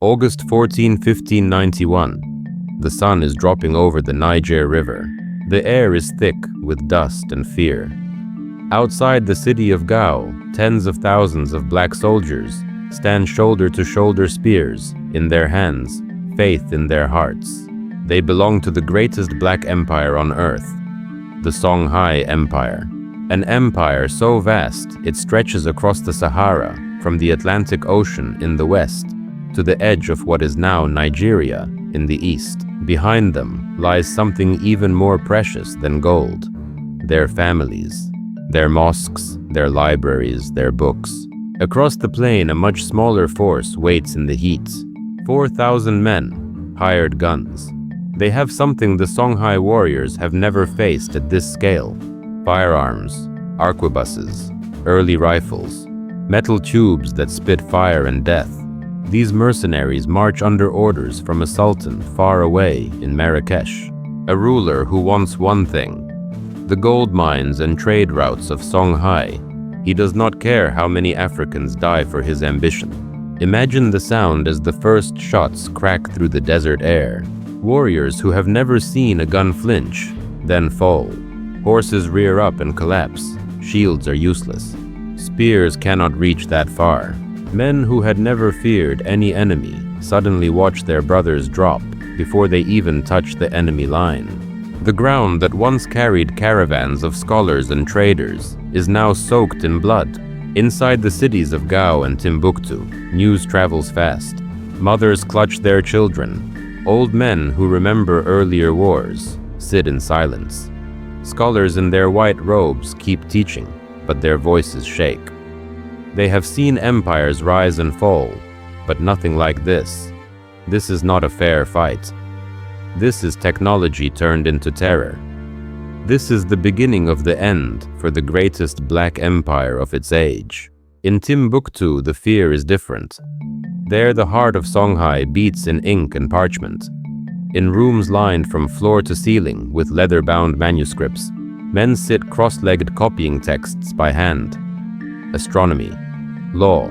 August 14, 1591. The sun is dropping over the Niger River. The air is thick with dust and fear. Outside the city of Gao, tens of thousands of black soldiers stand shoulder to shoulder, spears in their hands, faith in their hearts. They belong to the greatest black empire on earth, the Songhai Empire. An empire so vast it stretches across the Sahara from the Atlantic Ocean in the west to the edge of what is now Nigeria in the east. Behind them lies something even more precious than gold: their families, their mosques, their libraries, their books. Across the plain, a much smaller force waits in the heat. 4,000 men, hired guns. They have something the Songhai warriors have never faced at this scale: firearms, arquebuses, early rifles, metal tubes that spit fire and death. These mercenaries march under orders from a sultan far away in Marrakesh, a ruler who wants one thing: the gold mines and trade routes of Songhai. He does not care how many Africans die for his ambition. Imagine the sound as the first shots crack through the desert air. Warriors who have never seen a gun flinch, then fall. Horses rear up and collapse. Shields are useless. Spears cannot reach that far. Men who had never feared any enemy suddenly watch their brothers drop before they even touch the enemy line. The ground that once carried caravans of scholars and traders is now soaked in blood. Inside the cities of Gao and Timbuktu, news travels fast. Mothers clutch their children. Old men who remember earlier wars sit in silence. Scholars in their white robes keep teaching, but their voices shake. They have seen empires rise and fall, but nothing like this. This is not a fair fight. This is technology turned into terror. This is the beginning of the end for the greatest black empire of its age. In Timbuktu, the fear is different. There, the heart of Songhai beats in ink and parchment. In rooms lined from floor to ceiling with leather-bound manuscripts, men sit cross-legged copying texts by hand. Astronomy, law,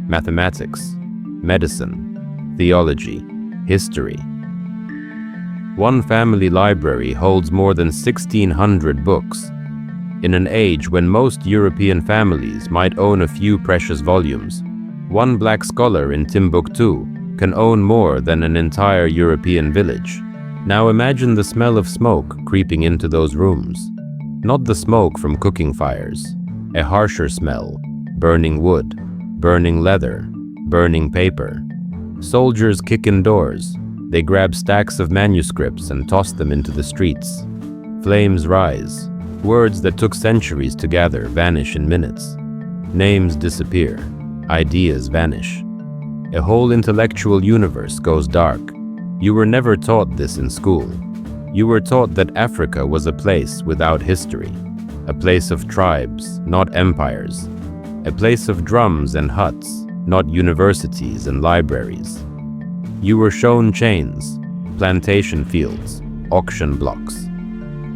mathematics, medicine, theology, history. One family library holds more than 1,600 books. In an age when most European families might own a few precious volumes, one black scholar in Timbuktu can own more than an entire European village. Now imagine the smell of smoke creeping into those rooms. Not the smoke from cooking fires, a harsher smell: burning wood, burning leather, burning paper. Soldiers kick in doors. They grab stacks of manuscripts and toss them into the streets. Flames rise. Words that took centuries to gather vanish in minutes. Names disappear. Ideas vanish. A whole intellectual universe goes dark. You were never taught this in school. You were taught that Africa was a place without history, a place of tribes, not empires, a place of drums and huts, not universities and libraries. You were shown chains, plantation fields, auction blocks.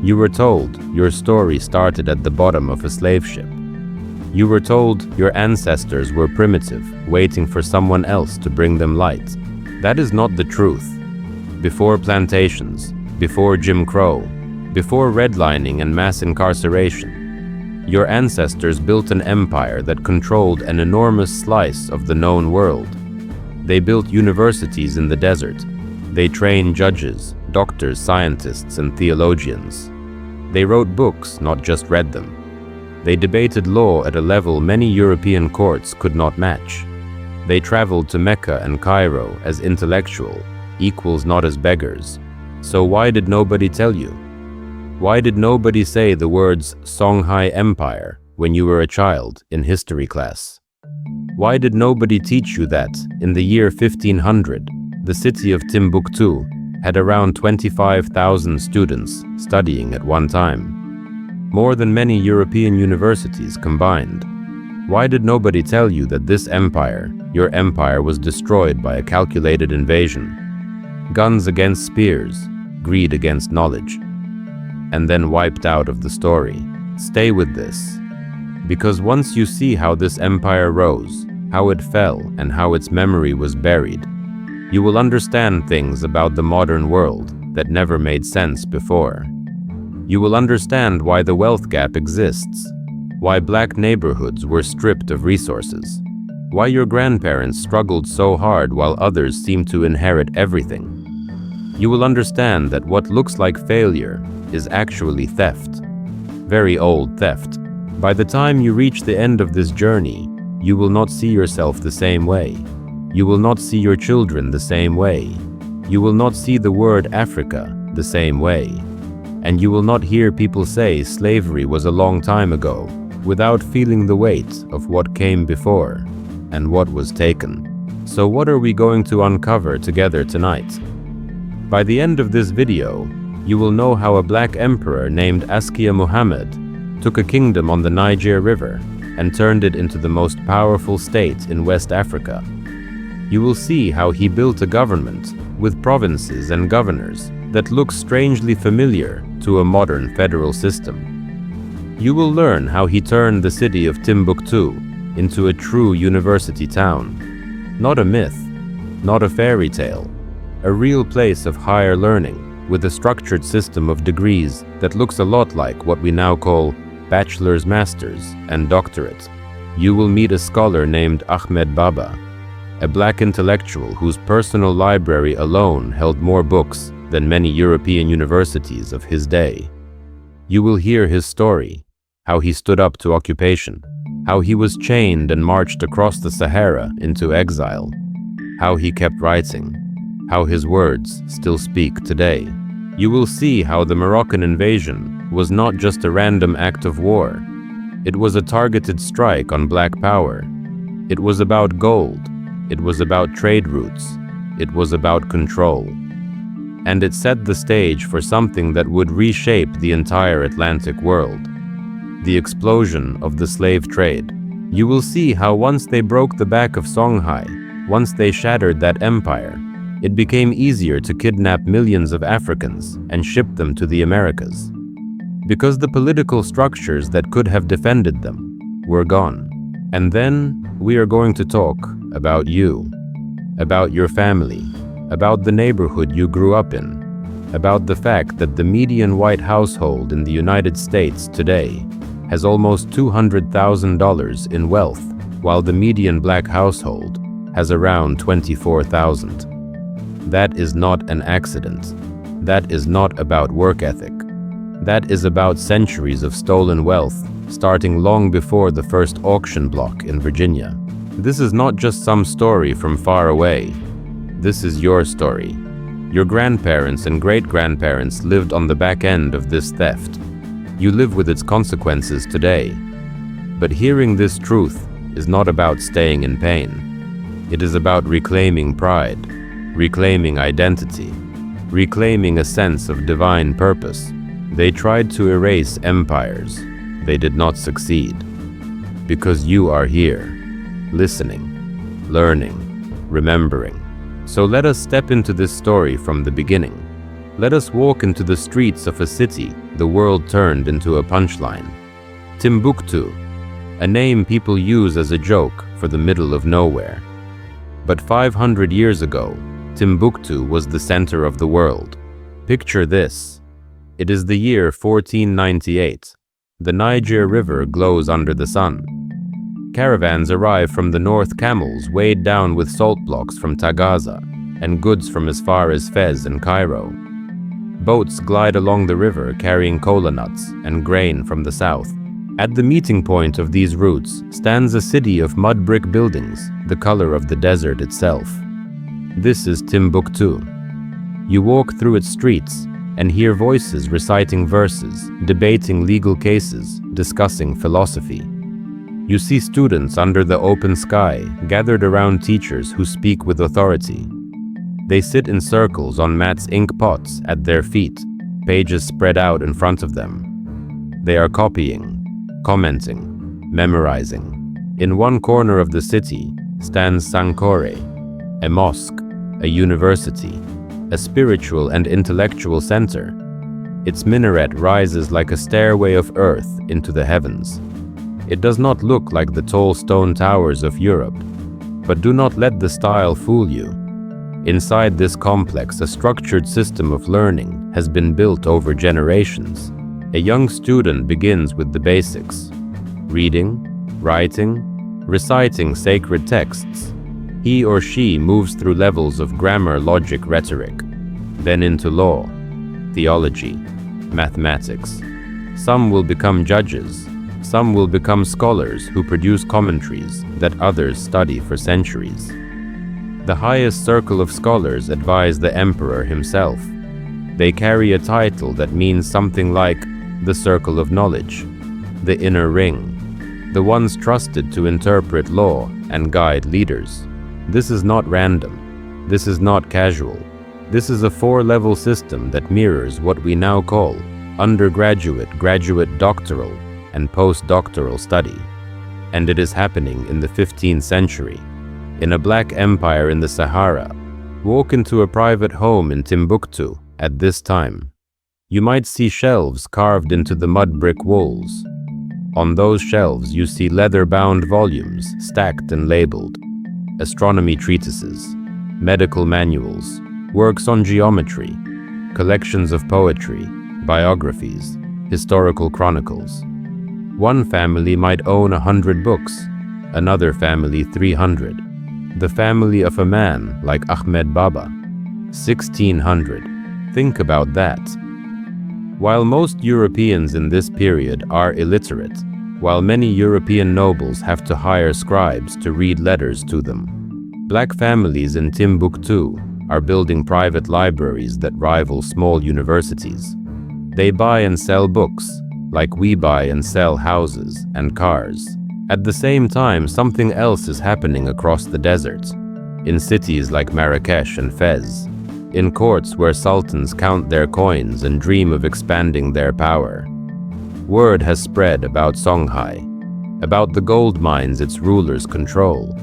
You were told your story started at the bottom of a slave ship. You were told your ancestors were primitive, waiting for someone else to bring them light. That is not the truth. Before plantations, before Jim Crow, before redlining and mass incarceration, your ancestors built an empire that controlled an enormous slice of the known world. They built universities in the desert. They trained judges, doctors, scientists, and theologians. They wrote books, not just read them. They debated law at a level many European courts could not match. They traveled to Mecca and Cairo as intellectual, equals not as beggars. So why did nobody tell you? Why did nobody say the words Songhai Empire when you were a child in history class? Why did nobody teach you that, in the year 1500, the city of Timbuktu had around 25,000 students studying at one time? More than many European universities combined. Why did nobody tell you that this empire, your empire, was destroyed by a calculated invasion? Guns against spears, greed against knowledge, and then wiped out of the story. Stay with this. Because once you see how this empire rose, how it fell, and how its memory was buried, You will understand things about the modern world that never made sense before. You will understand why the wealth gap exists, why black neighborhoods were stripped of resources, why your grandparents struggled so hard while others seemed to inherit everything. You will understand that what looks like failure is actually theft, very old theft. By the time you reach the end of this journey, you will not see yourself the same way. You will not see your children the same way. You will not see the word Africa the same way. And you will not hear people say slavery was a long time ago without feeling the weight of what came before and what was taken. So what are we going to uncover together tonight? By the end of this video, you will know how a black emperor named Askia Muhammad took a kingdom on the Niger River and turned it into the most powerful state in West Africa. You will see how he built a government with provinces and governors that looks strangely familiar to a modern federal system. You will learn how he turned the city of Timbuktu into a true university town. Not a myth, not a fairy tale, a real place of higher learning with a structured system of degrees that looks a lot like what we now call bachelor's, master's, and doctorate. You will meet a scholar named Ahmed Baba, a black intellectual whose personal library alone held more books than many European universities of his day. You will hear his story, how he stood up to occupation, how he was chained and marched across the Sahara into exile, how he kept writing, how his words still speak today. You will see how the Moroccan invasion was not just a random act of war. It was a targeted strike on black power. It was about gold. It was about trade routes. It was about control. And it set the stage for something that would reshape the entire Atlantic world: the explosion of the slave trade. You will see how once they broke the back of Songhai, once they shattered that empire, it became easier to kidnap millions of Africans and ship them to the Americas. Because the political structures that could have defended them were gone. And then we are going to talk about you, about your family, about the neighborhood you grew up in, about the fact that the median white household in the United States today has almost $200,000 in wealth, while the median black household has around $24,000. That is not an accident. That is not about work ethic. That is about centuries of stolen wealth, starting long before the first auction block in Virginia. This is not just some story from far away. This is your story. Your grandparents and great-grandparents lived on the back end of this theft. You live with its consequences today. But hearing this truth is not about staying in pain. It is about reclaiming pride, reclaiming identity, reclaiming a sense of divine purpose. They tried to erase empires. They did not succeed. Because you are here, listening, learning, remembering. So let us step into this story from the beginning. Let us walk into the streets of a city the world turned into a punchline. Timbuktu, a name people use as a joke for the middle of nowhere. But 500 years ago, Timbuktu was the center of the world. Picture this. It is the year 1498. The Niger River glows under the sun. Caravans arrive from the north, camels weighed down with salt blocks from Tagaza, and goods from as far as Fez and Cairo. Boats glide along the river carrying cola nuts and grain from the south. At the meeting point of these routes stands a city of mud brick buildings, the color of the desert itself. This is Timbuktu. You walk through its streets and hear voices reciting verses, debating legal cases, discussing philosophy. You see students under the open sky, gathered around teachers who speak with authority. They sit in circles on mats, ink pots at their feet, pages spread out in front of them. They are copying, commenting, memorizing. In one corner of the city stands Sankore, a mosque, a university, a spiritual and intellectual center. Its minaret rises like a stairway of earth into the heavens. It does not look like the tall stone towers of Europe, but do not let the style fool you. Inside this complex, a structured system of learning has been built over generations. A young student begins with the basics: reading, writing, reciting sacred texts. He or she moves through levels of grammar, logic, rhetoric, then into law, theology, mathematics. Some will become judges. Some will become scholars who produce commentaries that others study for centuries. The highest circle of scholars advise the emperor himself. They carry a title that means something like the circle of knowledge, the inner ring, the ones trusted to interpret law and guide leaders. This is not random. This is not casual. This is a four-level system that mirrors what we now call undergraduate, graduate, doctoral, and postdoctoral study. And it is happening in the 15th century. In a black empire in the Sahara, walk into a private home in Timbuktu at this time. You might see shelves carved into the mud brick walls. On those shelves you see leather-bound volumes stacked and labeled: astronomy treatises, medical manuals, works on geometry, collections of poetry, biographies, historical chronicles. One family might own 100 books, another family 300. The family of a man like Ahmed Baba, 1600. Think about that. While most Europeans in this period are illiterate, while many European nobles have to hire scribes to read letters to them, black families in Timbuktu are building private libraries that rival small universities. They buy and sell books, like we buy and sell houses and cars. At the same time, something else is happening across the desert, in cities like Marrakesh and Fez, in courts where sultans count their coins and dream of expanding their power. Word has spread about Songhai, about the gold mines its rulers control,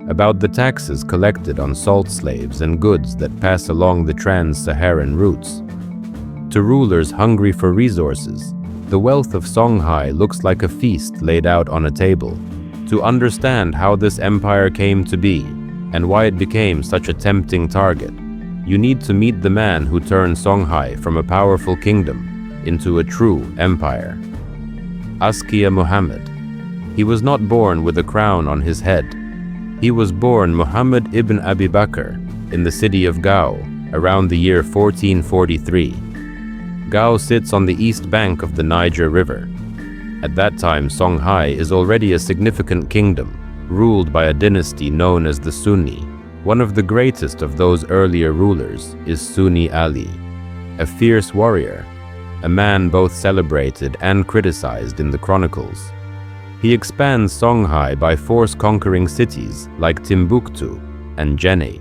about the taxes collected on salt slaves and goods that pass along the trans-Saharan routes. To rulers hungry for resources, the wealth of Songhai looks like a feast laid out on a table. To understand how this empire came to be and why it became such a tempting target, you need to meet the man who turned Songhai from a powerful kingdom into a true empire. Askia Muhammad. He was not born with a crown on his head. He was born Muhammad ibn Abi Bakr in the city of Gao around the year 1443. Gao sits on the east bank of the Niger River. At that time, Songhai is already a significant kingdom, ruled by a dynasty known as the Sunni. One of the greatest of those earlier rulers is Sunni Ali, a fierce warrior, a man both celebrated and criticized in the chronicles. He expands Songhai by force, conquering cities like Timbuktu and Jenne.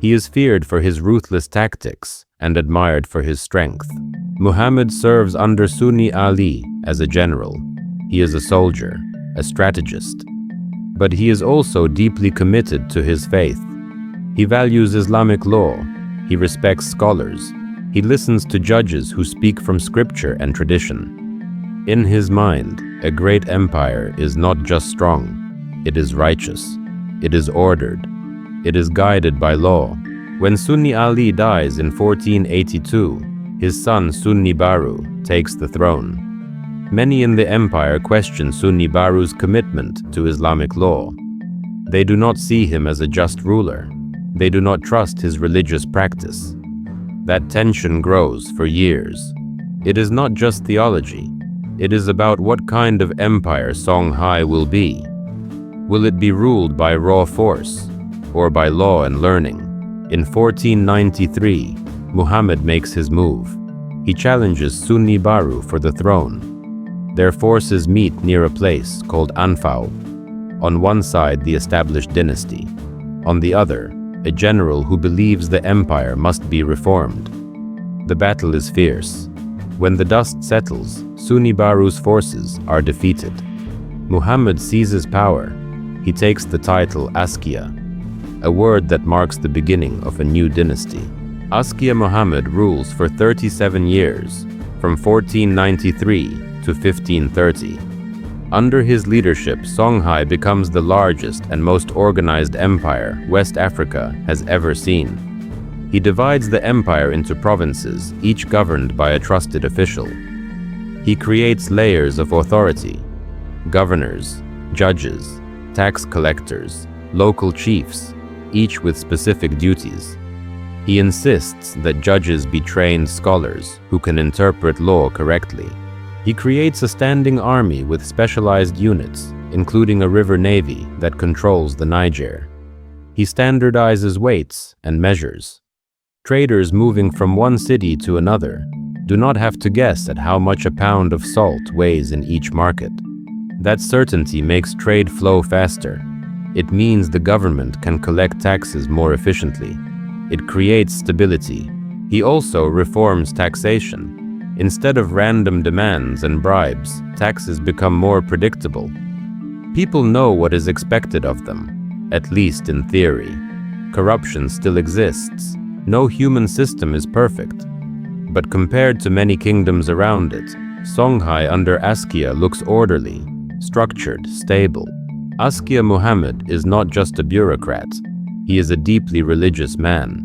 He is feared for his ruthless tactics and admired for his strength. Muhammad serves under Sunni Ali as a general. He is a soldier, a strategist. But he is also deeply committed to his faith. He values Islamic law. He respects scholars. He listens to judges who speak from scripture and tradition. In his mind, a great empire is not just strong. It is righteous. It is ordered. It is guided by law. When Sunni Ali dies in 1482, his son Sunni Baru takes the throne. Many in the empire question Sunni Baru's commitment to Islamic law. They do not see him as a just ruler. They do not trust his religious practice. That tension grows for years. It is not just theology. It is about what kind of empire Songhai will be. Will it be ruled by raw force or by law and learning? In 1493, Muhammad makes his move. He challenges Sunni Baru for the throne. Their forces meet near a place called Anfao. On one side, the established dynasty. On the other, a general who believes the empire must be reformed. The battle is fierce. When the dust settles, Sunni Baru's forces are defeated. Muhammad seizes power. He takes the title Askia, a word that marks the beginning of a new dynasty. Askia Muhammad rules for 37 years, from 1493 to 1530. Under his leadership, Songhai becomes the largest and most organized empire West Africa has ever seen. He divides the empire into provinces, each governed by a trusted official. He creates layers of authority: governors, judges, tax collectors, local chiefs, each with specific duties. He insists that judges be trained scholars who can interpret law correctly. He creates a standing army with specialized units, including a river navy that controls the Niger. He standardizes weights and measures. Traders moving from one city to another do not have to guess at how much a pound of salt weighs in each market. That certainty makes trade flow faster. It means the government can collect taxes more efficiently. It creates stability. He also reforms taxation. Instead of random demands and bribes, taxes become more predictable. People know what is expected of them, at least in theory. Corruption still exists. No human system is perfect. But compared to many kingdoms around it, Songhai under Askia looks orderly, structured, stable. Askia Muhammad is not just a bureaucrat. He is a deeply religious man.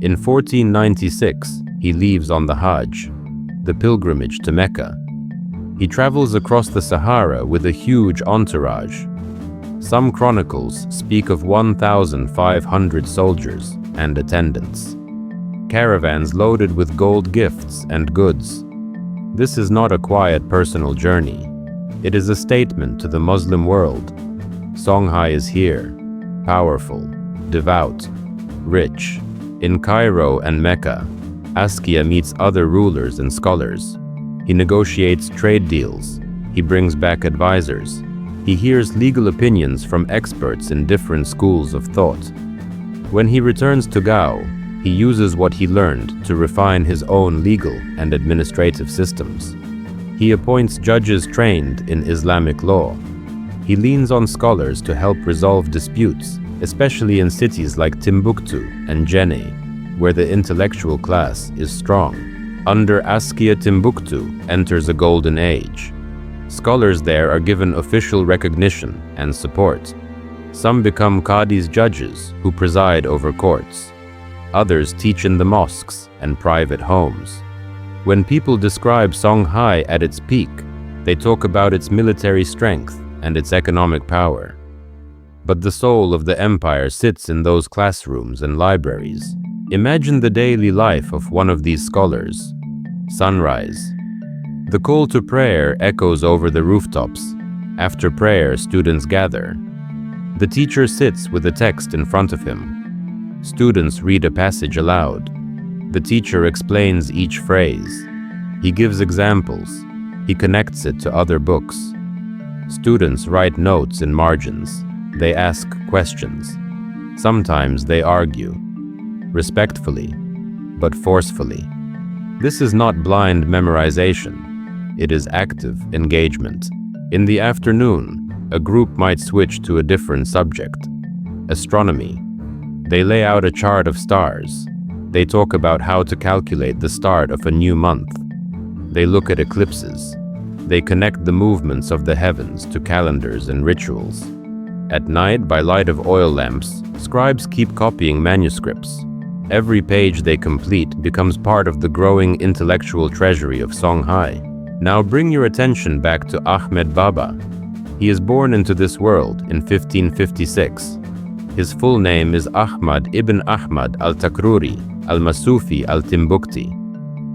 In 1496, he leaves on the Hajj, the pilgrimage to Mecca. He travels across the Sahara with a huge entourage. Some chronicles speak of 1,500 soldiers and attendants. Caravans loaded with gold gifts and goods. This is not a quiet personal journey. It is a statement to the Muslim world. Songhai is here, powerful, devout, rich. In Cairo and Mecca, Askia meets other rulers and scholars. He negotiates trade deals. He brings back advisors. He hears legal opinions from experts in different schools of thought. When he returns to Gao, he uses what he learned to refine his own legal and administrative systems. He appoints judges trained in Islamic law. He leans on scholars to help resolve disputes, especially in cities like Timbuktu and Jenne, where the intellectual class is strong. Under Askia, Timbuktu enters a golden age. Scholars there are given official recognition and support. Some become Qadi's judges who preside over courts. Others teach in the mosques and private homes. When people describe Songhai at its peak, they talk about its military strength and its economic power. But the soul of the empire sits in those classrooms and libraries. Imagine the daily life of one of these scholars. Sunrise. The call to prayer echoes over the rooftops. After prayer, students gather. The teacher sits with a text in front of him. Students read a passage aloud. The teacher explains each phrase. He gives examples. He connects it to other books. Students write notes in margins. They ask questions. Sometimes they argue. Respectfully, but forcefully. This is not blind memorization. It is active engagement. In the afternoon, a group might switch to a different subject. Astronomy. They lay out a chart of stars. They talk about how to calculate the start of a new month. They look at eclipses. They connect the movements of the heavens to calendars and rituals. At night, by light of oil lamps, scribes keep copying manuscripts. Every page they complete becomes part of the growing intellectual treasury of Songhai. Now bring your attention back to Ahmed Baba. He is born into this world in 1556. His full name is Ahmad ibn Ahmad al-Takruri al-Masufi al-Timbukti,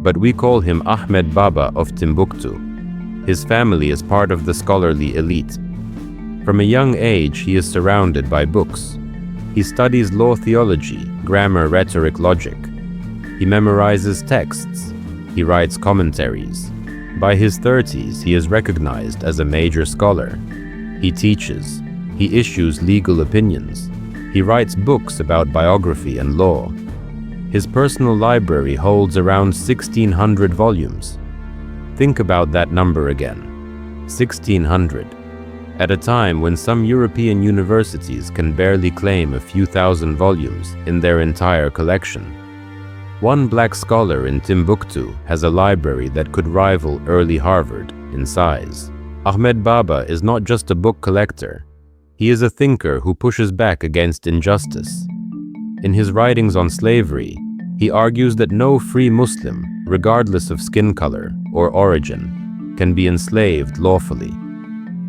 but we call him Ahmed Baba of Timbuktu. His family is part of the scholarly elite. From a young age, he is surrounded by books. He studies law, theology, grammar, rhetoric, logic. He memorizes texts. He writes commentaries. By his 30s, he is recognized as a major scholar. He teaches. He issues legal opinions. He writes books about biography and law. His personal library holds around 1,600 volumes. Think about that number again. 1,600. At a time when some European universities can barely claim a few thousand volumes in their entire collection. One black scholar in Timbuktu has a library that could rival early Harvard in size. Ahmed Baba is not just a book collector. He is a thinker who pushes back against injustice. In his writings on slavery, he argues that no free Muslim, regardless of skin color or origin, can be enslaved lawfully.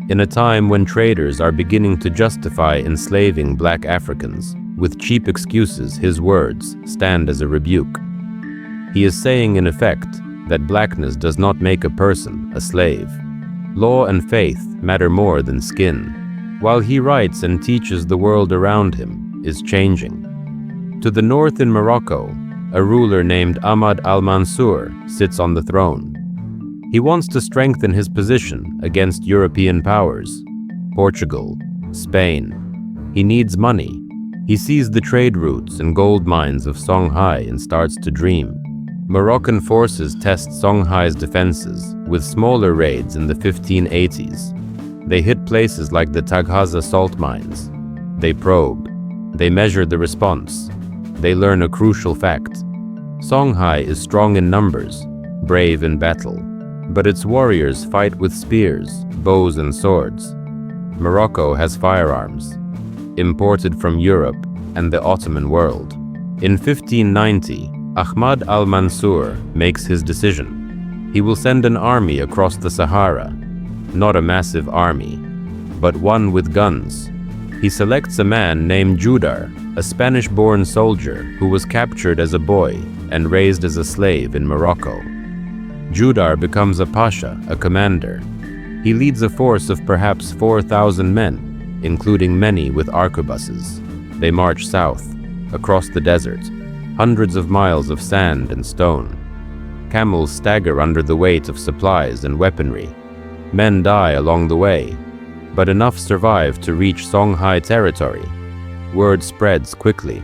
In a time when traders are beginning to justify enslaving black Africans with cheap excuses, his words stand as a rebuke. He is saying, in effect, that blackness does not make a person a slave. Law and faith matter more than skin. While he writes and teaches, the world around him is changing. To the north in Morocco, a ruler named Ahmad al-Mansur sits on the throne. He wants to strengthen his position against European powers, Portugal, Spain. He needs money. He sees the trade routes and gold mines of Songhai and starts to dream. Moroccan forces test Songhai's defenses with smaller raids in the 1580s. They hit places like the Taghaza salt mines. They probe. They measure the response. They learn a crucial fact. Songhai is strong in numbers, brave in battle, but its warriors fight with spears, bows, and swords. Morocco has firearms, imported from Europe and the Ottoman world. In 1590, Ahmad al-Mansur makes his decision. He will send an army across the Sahara, not a massive army, but one with guns. He selects a man named Judar, a Spanish-born soldier who was captured as a boy and raised as a slave in Morocco. Judar becomes a pasha, a commander. He leads a force of perhaps 4,000 men, including many with arquebuses. They march south, across the desert, hundreds of miles of sand and stone. Camels stagger under the weight of supplies and weaponry. Men die along the way, but enough survive to reach Songhai territory. Word spreads quickly.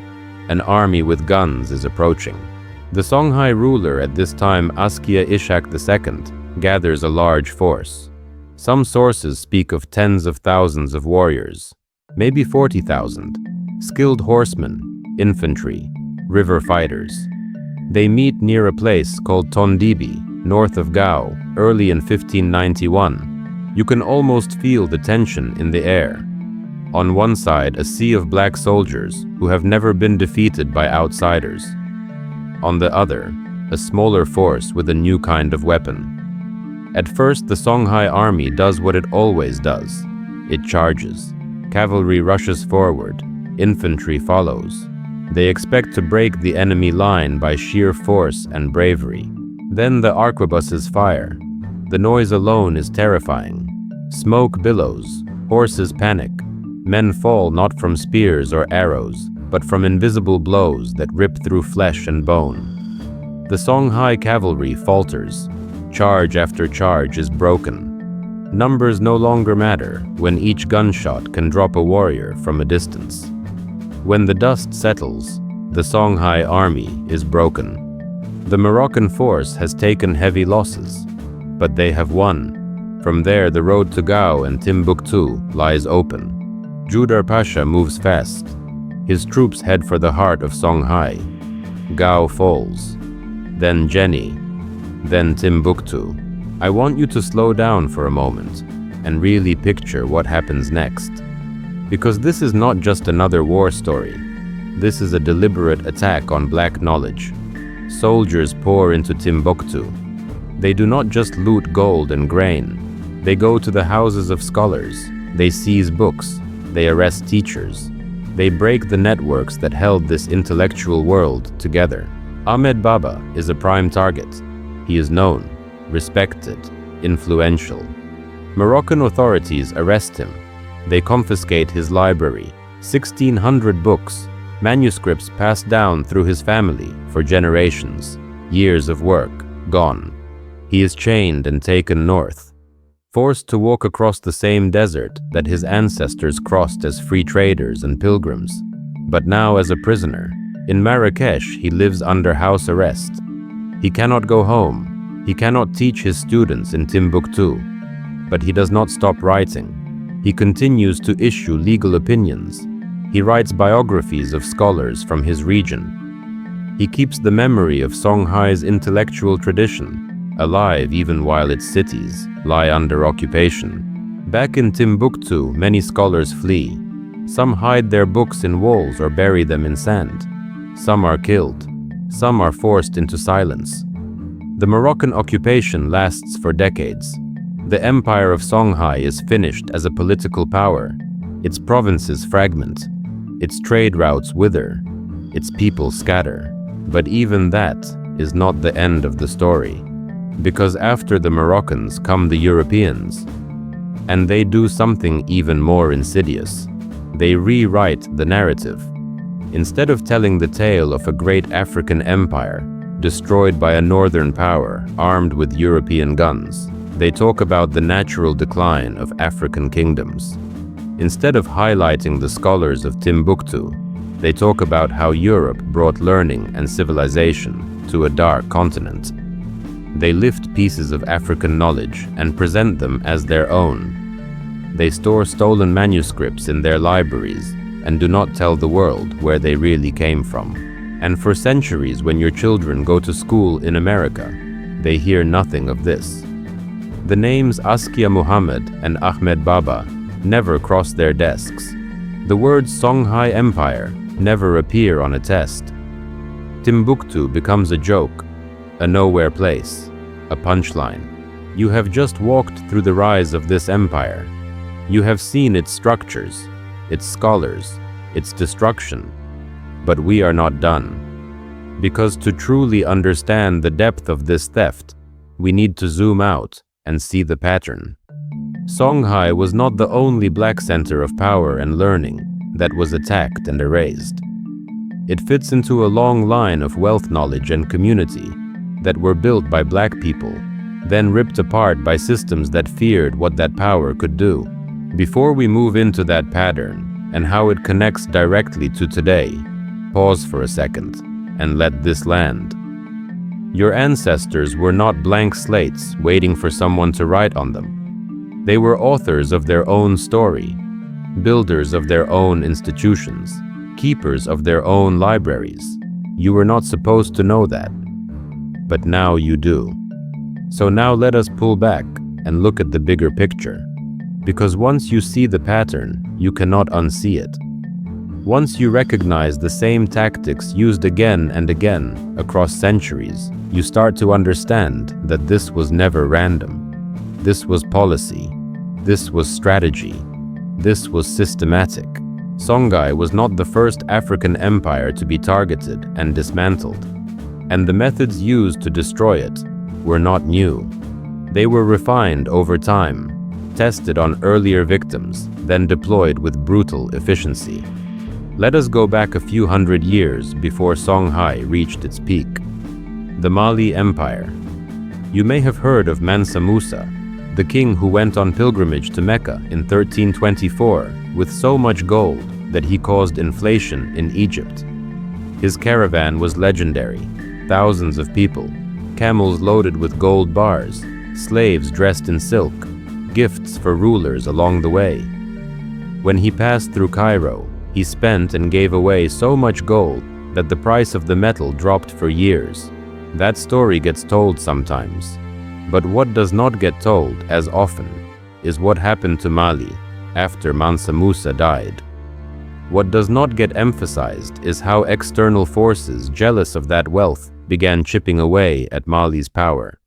An army with guns is approaching. The Songhai ruler at this time, Askia Ishak II, gathers a large force. Some sources speak of tens of thousands of warriors, maybe 40,000, skilled horsemen, infantry, river fighters. They meet near a place called Tondibi, north of Gao, early in 1591. You can almost feel the tension in the air. On one side, a sea of black soldiers who have never been defeated by outsiders. On the other, a smaller force with a new kind of weapon. At first, the Songhai army does what it always does. It charges. Cavalry rushes forward. Infantry follows. They expect to break the enemy line by sheer force and bravery. Then the arquebuses fire. The noise alone is terrifying. Smoke billows. Horses panic. Men fall not from spears or arrows, but from invisible blows that rip through flesh and bone. The Songhai cavalry falters. Charge after charge is broken. Numbers no longer matter when each gunshot can drop a warrior from a distance. When the dust settles, the Songhai army is broken. The Moroccan force has taken heavy losses, but they have won. From there, the road to Gao and Timbuktu lies open. Judar Pasha moves fast. His troops head for the heart of Songhai. Gao falls. Then Jenny. Then Timbuktu. I want you to slow down for a moment and really picture what happens next. Because this is not just another war story. This is a deliberate attack on black knowledge. Soldiers pour into Timbuktu. They do not just loot gold and grain. They go to the houses of scholars. They seize books. They arrest teachers. They break the networks that held this intellectual world together. Ahmed Baba is a prime target. He is known, respected, influential. Moroccan authorities arrest him. They confiscate his library, 1,600 books, manuscripts passed down through his family for generations, years of work gone. He is chained and taken north, forced to walk across the same desert that his ancestors crossed as free traders and pilgrims. But now as a prisoner, in Marrakesh he lives under house arrest. He cannot go home. He cannot teach his students in Timbuktu. But he does not stop writing. He continues to issue legal opinions. He writes biographies of scholars from his region. He keeps the memory of Songhai's intellectual tradition alive even while its cities lie under occupation. Back in Timbuktu, many scholars flee. Some hide their books in walls or bury them in sand. Some are killed. Some are forced into silence. The Moroccan occupation lasts for decades. The empire of Songhai is finished as a political power. Its provinces fragment. Its trade routes wither. Its people scatter. But even that is not the end of the story. Because after the Moroccans come the Europeans. And they do something even more insidious. They rewrite the narrative. Instead of telling the tale of a great African empire, destroyed by a northern power armed with European guns, they talk about the natural decline of African kingdoms. Instead of highlighting the scholars of Timbuktu, they talk about how Europe brought learning and civilization to a dark continent. They lift pieces of African knowledge and present them as their own. They store stolen manuscripts in their libraries and do not tell the world where they really came from. And for centuries, when your children go to school in America, they hear nothing of this. The names Askia Muhammad and Ahmed Baba never cross their desks. The words Songhai Empire never appear on a test. Timbuktu becomes a joke, a nowhere place, a punchline. You have just walked through the rise of this empire. You have seen its structures, its scholars, its destruction. But we are not done. Because to truly understand the depth of this theft, we need to zoom out and see the pattern. Songhai was not the only black center of power and learning that was attacked and erased. It fits into a long line of wealth, knowledge, and community that were built by black people, then ripped apart by systems that feared what that power could do. Before we move into that pattern and how it connects directly to today, pause for a second and let this land. Your ancestors were not blank slates waiting for someone to write on them. They were authors of their own story, builders of their own institutions, keepers of their own libraries. You were not supposed to know that, but now you do. So now let us pull back and look at the bigger picture. Because once you see the pattern, you cannot unsee it. Once you recognize the same tactics used again and again across centuries, you start to understand that this was never random. This was policy. This was strategy. This was systematic. Songhai was not the first African empire to be targeted and dismantled, and the methods used to destroy it were not new. They were refined over time, tested on earlier victims, then deployed with brutal efficiency. Let us go back a few hundred years before Songhai reached its peak. The Mali Empire. You may have heard of Mansa Musa, the king who went on pilgrimage to Mecca in 1324 with so much gold that he caused inflation in Egypt. His caravan was legendary, thousands of people, camels loaded with gold bars, slaves dressed in silk, gifts for rulers along the way. When he passed through Cairo, he spent and gave away so much gold that the price of the metal dropped for years. That story gets told sometimes. But what does not get told as often is what happened to Mali after Mansa Musa died. What does not get emphasized is how external forces jealous of that wealth began chipping away at Mali's power.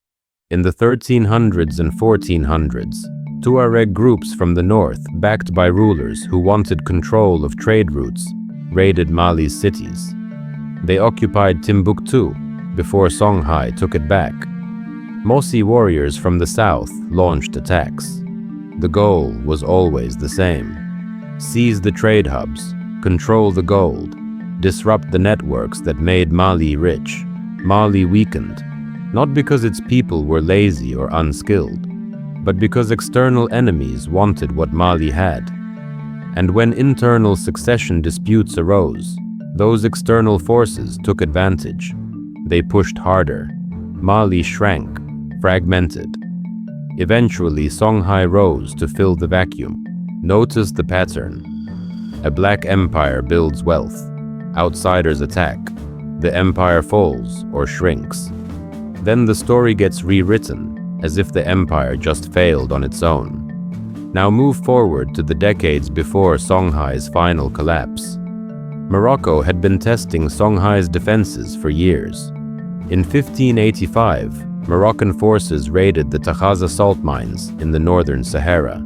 In the 1300s and 1400s, Tuareg groups from the north, backed by rulers who wanted control of trade routes, raided Mali's cities. They occupied Timbuktu before Songhai took it back. Mosi warriors from the south launched attacks. The goal was always the same: seize the trade hubs, control the gold, disrupt the networks that made Mali rich. Mali weakened, not because its people were lazy or unskilled, but because external enemies wanted what Mali had. And when internal succession disputes arose, those external forces took advantage. They pushed harder. Mali shrank, fragmented. Eventually, Songhai rose to fill the vacuum. Notice the pattern. A black empire builds wealth. Outsiders attack. The empire falls or shrinks. Then the story gets rewritten, as if the empire just failed on its own. Now move forward to the decades before Songhai's final collapse. Morocco had been testing Songhai's defenses for years. In 1585, Moroccan forces raided the Takhaza salt mines in the northern Sahara.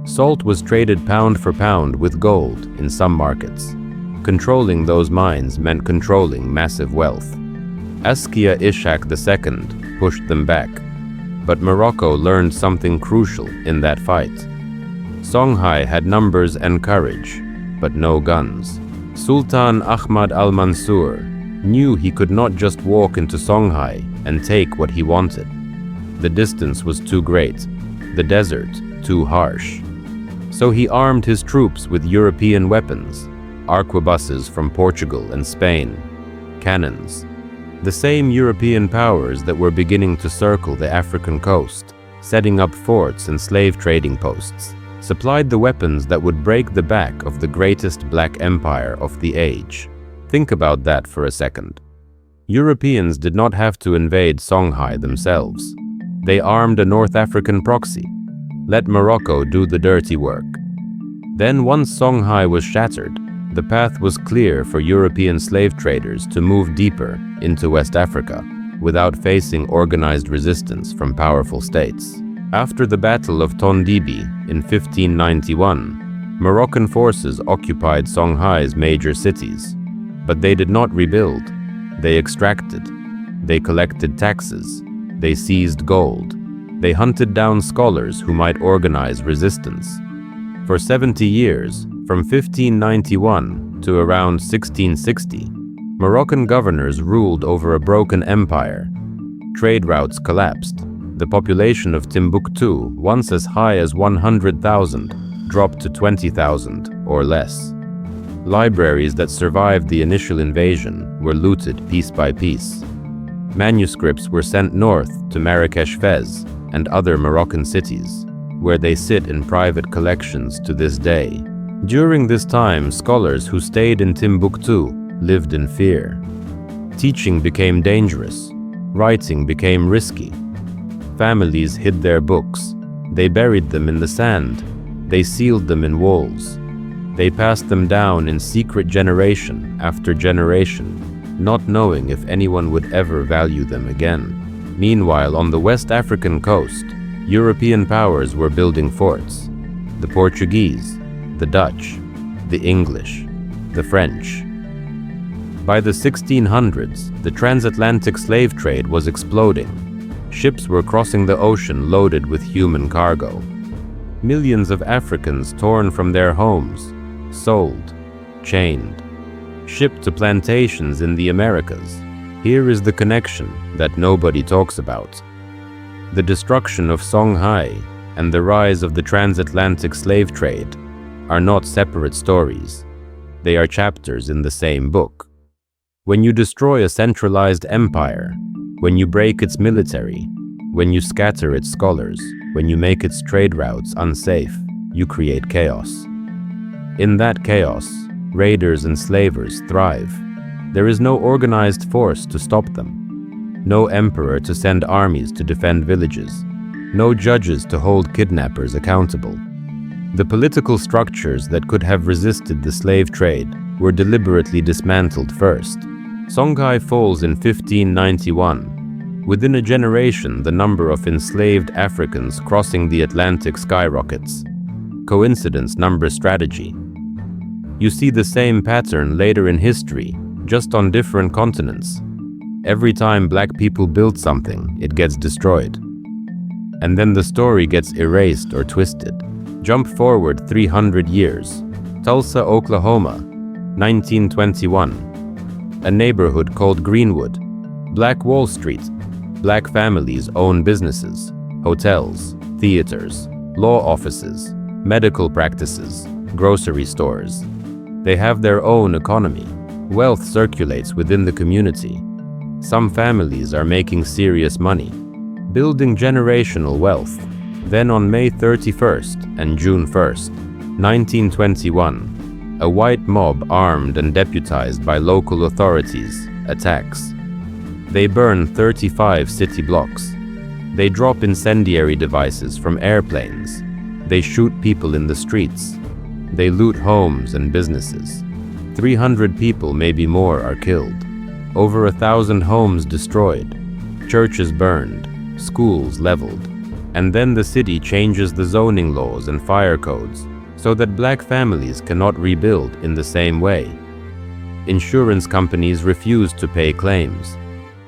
Salt was traded pound for pound with gold in some markets. Controlling those mines meant controlling massive wealth. Askia Ishak II pushed them back, but Morocco learned something crucial in that fight. Songhai had numbers and courage, but no guns. Sultan Ahmad al-Mansur knew he could not just walk into Songhai and take what he wanted. The distance was too great, the desert too harsh. So he armed his troops with European weapons, arquebuses from Portugal and Spain, cannons. The same European powers that were beginning to circle the African coast, setting up forts and slave trading posts, supplied the weapons that would break the back of the greatest black empire of the age. Think about that for a second. Europeans did not have to invade Songhai themselves. They armed a North African proxy. Let Morocco do the dirty work. Then once Songhai was shattered, the path was clear for European slave traders to move deeper into West Africa without facing organized resistance from powerful states. After the Battle of Tondibi in 1591, Moroccan forces occupied Songhai's major cities, but they did not rebuild. They extracted. They collected taxes. They seized gold. They hunted down scholars who might organize resistance. For 70 years, from 1591 to around 1660, Moroccan governors ruled over a broken empire. Trade routes collapsed. The population of Timbuktu, once as high as 100,000, dropped to 20,000 or less. Libraries that survived the initial invasion were looted piece by piece. Manuscripts were sent north to Marrakesh, Fez, and other Moroccan cities, where they sit in private collections to this day. During this time, scholars who stayed in Timbuktu lived in fear. Teaching became dangerous. Writing became risky. Families hid their books. They buried them in the sand. They sealed them in walls. They passed them down in secret generation after generation, not knowing if anyone would ever value them again. Meanwhile, on the West African coast, European powers were building forts. The Portuguese, the Dutch, the English, the French. By the 1600s, the transatlantic slave trade was exploding. Ships were crossing the ocean loaded with human cargo. Millions of Africans torn from their homes, sold, chained, shipped to plantations in the Americas. Here is the connection that nobody talks about. The destruction of Songhai and the rise of the transatlantic slave trade are not separate stories. They are chapters in the same book. When you destroy a centralized empire, when you break its military, when you scatter its scholars, when you make its trade routes unsafe, you create chaos. In that chaos, raiders and slavers thrive. There is no organized force to stop them. No emperor to send armies to defend villages. No judges to hold kidnappers accountable. The political structures that could have resisted the slave trade were deliberately dismantled first. Songhai falls in 1591. Within a generation, the number of enslaved Africans crossing the Atlantic skyrockets. Coincidence number strategy. You see the same pattern later in history, just on different continents. Every time black people build something, it gets destroyed. And then the story gets erased or twisted. Jump forward 300 years. Tulsa, Oklahoma, 1921. A neighborhood called Greenwood. Black Wall Street. Black families own businesses, hotels, theaters, law offices, medical practices, grocery stores. They have their own economy. Wealth circulates within the community. Some families are making serious money, building generational wealth. Then on May 31st and June 1st, 1921, a white mob armed and deputized by local authorities attacks. They burn 35 city blocks. They drop incendiary devices from airplanes. They shoot people in the streets. They loot homes and businesses. 300 people, maybe more, are killed. Over 1,000 homes destroyed. Churches burned. Schools leveled. And then the city changes the zoning laws and fire codes so that black families cannot rebuild in the same way. Insurance companies refuse to pay claims.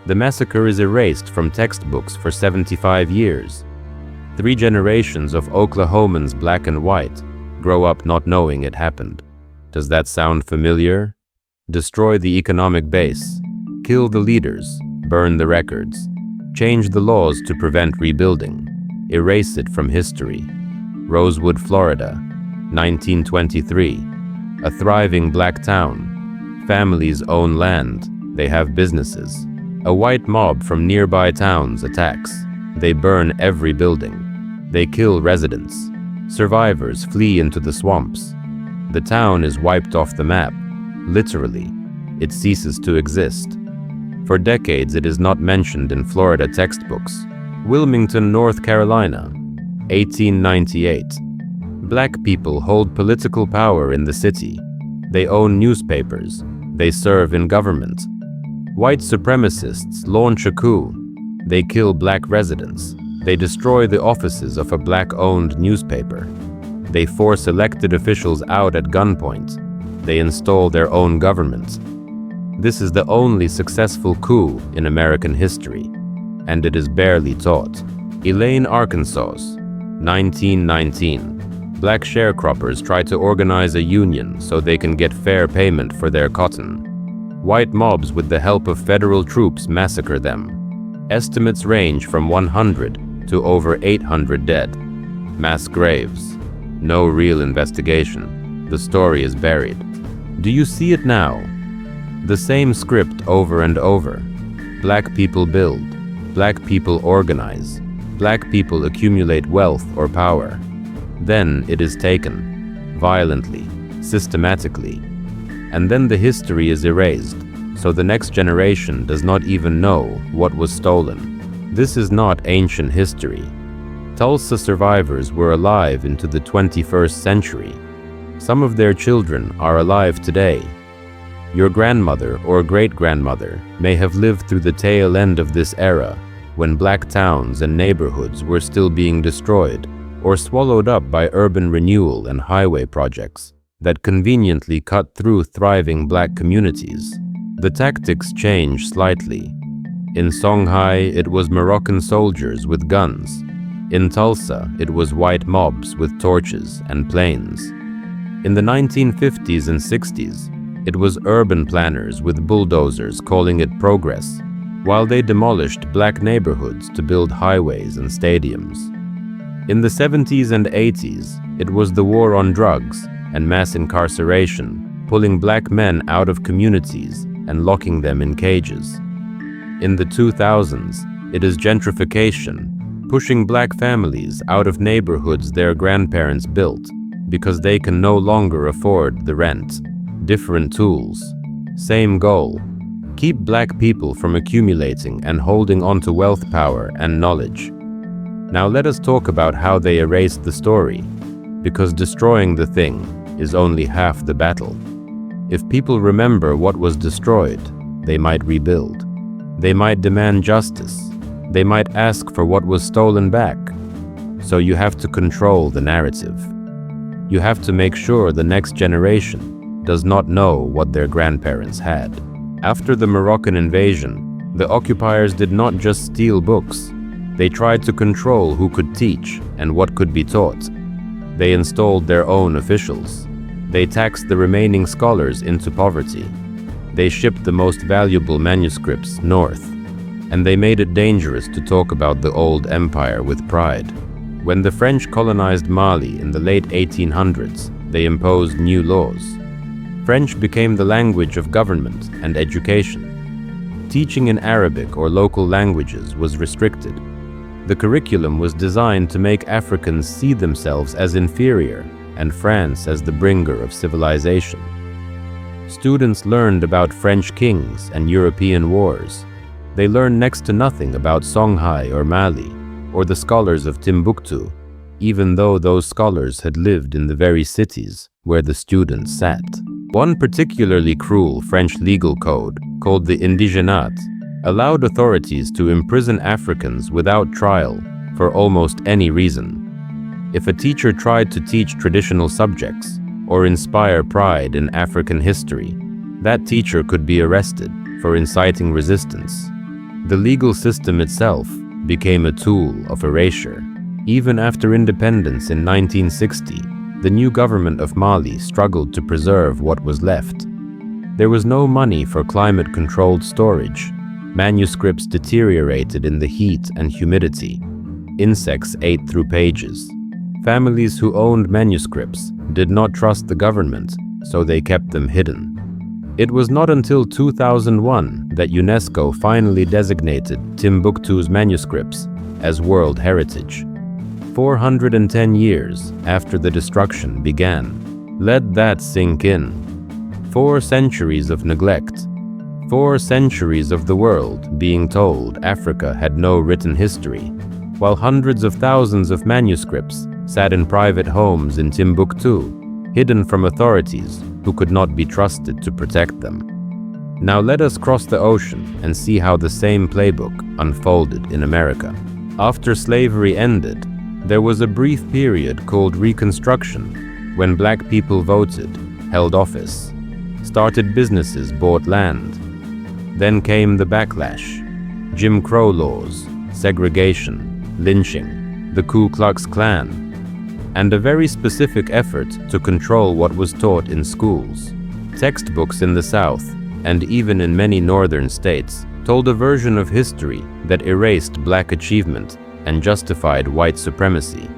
The massacre is erased from textbooks for 75 years. 3 generations of Oklahomans, black and white, grow up not knowing it happened. Does that sound familiar? Destroy the economic base. Kill the leaders. Burn the records. Change the laws to prevent rebuilding. Erase it from history. Rosewood, Florida, 1923. A thriving black town. Families own land. They have businesses. A white mob from nearby towns attacks. They burn every building. They kill residents. Survivors flee into the swamps. The town is wiped off the map. Literally, it ceases to exist. For decades, it is not mentioned in Florida textbooks. Wilmington, North Carolina, 1898. Black people hold political power in the city. They own newspapers. They serve in government. White supremacists launch a coup. They kill black residents. They destroy the offices of a black-owned newspaper. They force elected officials out at gunpoint. They install their own government. This is the only successful coup in American history, and it is barely taught. Elaine, Arkansas, 1919. Black sharecroppers try to organize a union so they can get fair payment for their cotton. White mobs with the help of federal troops massacre them. Estimates range from 100 to over 800 dead. Mass graves. No real investigation. The story is buried. Do you see it now? The same script over and over. Black people build. Black people organize. Black people accumulate wealth or power. Then it is taken. Violently. Systematically. And then the history is erased, so the next generation does not even know what was stolen. This is not ancient history. Tulsa survivors were alive into the 21st century. Some of their children are alive today. Your grandmother or great-grandmother may have lived through the tail end of this era, when black towns and neighborhoods were still being destroyed or swallowed up by urban renewal and highway projects that conveniently cut through thriving black communities. The tactics change slightly. In Songhai, it was Moroccan soldiers with guns. In Tulsa, it was white mobs with torches and planes. In the 1950s and 60s, it was urban planners with bulldozers calling it progress, while they demolished black neighborhoods to build highways and stadiums. In the 70s and 80s, it was the war on drugs and mass incarceration, pulling black men out of communities and locking them in cages. In the 2000s, it is gentrification, pushing black families out of neighborhoods their grandparents built because they can no longer afford the rent. Different tools, same goal. Keep black people from accumulating and holding onto wealth, power, and knowledge. Now let us talk about how they erased the story, because destroying the thing is only half the battle. If people remember what was destroyed, they might rebuild. They might demand justice. They might ask for what was stolen back. So you have to control the narrative. You have to make sure the next generation does not know what their grandparents had. After the Moroccan invasion, the occupiers did not just steal books. They tried to control who could teach and what could be taught. They installed their own officials. They taxed the remaining scholars into poverty. They shipped the most valuable manuscripts north. And they made it dangerous to talk about the old empire with pride. When the French colonized Mali in the late 1800s, they imposed new laws. French became the language of government and education. Teaching in Arabic or local languages was restricted. The curriculum was designed to make Africans see themselves as inferior and France as the bringer of civilization. Students learned about French kings and European wars. They learn next to nothing about Songhai or Mali, or the scholars of Timbuktu, even though those scholars had lived in the very cities where the students sat. One particularly cruel French legal code, called the Indigenat, allowed authorities to imprison Africans without trial for almost any reason. If a teacher tried to teach traditional subjects or inspire pride in African history, that teacher could be arrested for inciting resistance. The legal system itself became a tool of erasure. Even after independence in 1960, the new government of Mali struggled to preserve what was left. There was no money for climate-controlled storage. Manuscripts deteriorated in the heat and humidity. Insects ate through pages. Families who owned manuscripts did not trust the government, so they kept them hidden. It was not until 2001 that UNESCO finally designated Timbuktu's manuscripts as World Heritage. 410 years after the destruction began. Let that sink in. 4 centuries of neglect. 4 centuries of the world being told Africa had no written history, while hundreds of thousands of manuscripts sat in private homes in Timbuktu, hidden from authorities who could not be trusted to protect them. Now let us cross the ocean and see how the same playbook unfolded in America. After slavery ended, there was a brief period called Reconstruction, when black people voted, held office, started businesses, bought land. Then came the backlash: Jim Crow laws, segregation, lynching, the Ku Klux Klan, and a very specific effort to control what was taught in schools. Textbooks in the South, and even in many northern states, told a version of history that erased black achievement and justified white supremacy.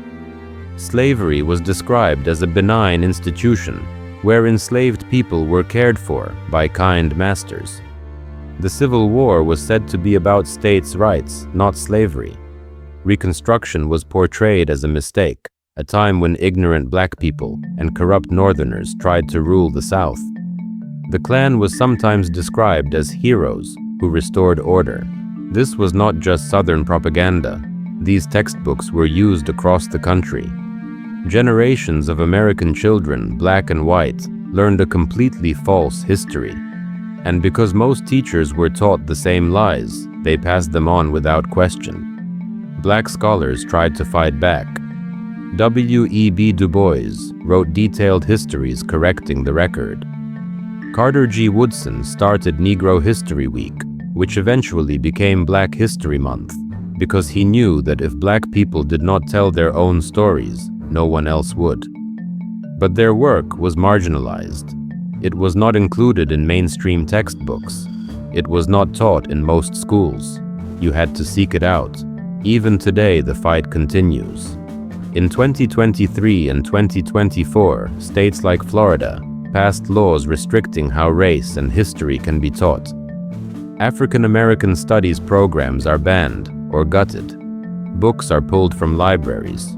Slavery was described as a benign institution where enslaved people were cared for by kind masters. The Civil War was said to be about states' rights, not slavery. Reconstruction was portrayed as a mistake, a time when ignorant black people and corrupt northerners tried to rule the South. The Klan was sometimes described as heroes who restored order. This was not just Southern propaganda. These textbooks were used across the country. Generations of American children, black and white, learned a completely false history. And because most teachers were taught the same lies, they passed them on without question. Black scholars tried to fight back. W.E.B. Du Bois wrote detailed histories correcting the record. Carter G. Woodson started Negro History Week, which eventually became Black History Month, because he knew that if black people did not tell their own stories, no one else would. But their work was marginalized. It was not included in mainstream textbooks. It was not taught in most schools. You had to seek it out. Even today, the fight continues. In 2023 and 2024, states like Florida passed laws restricting how race and history can be taught. African American studies programs are banned or gutted. Books are pulled from libraries.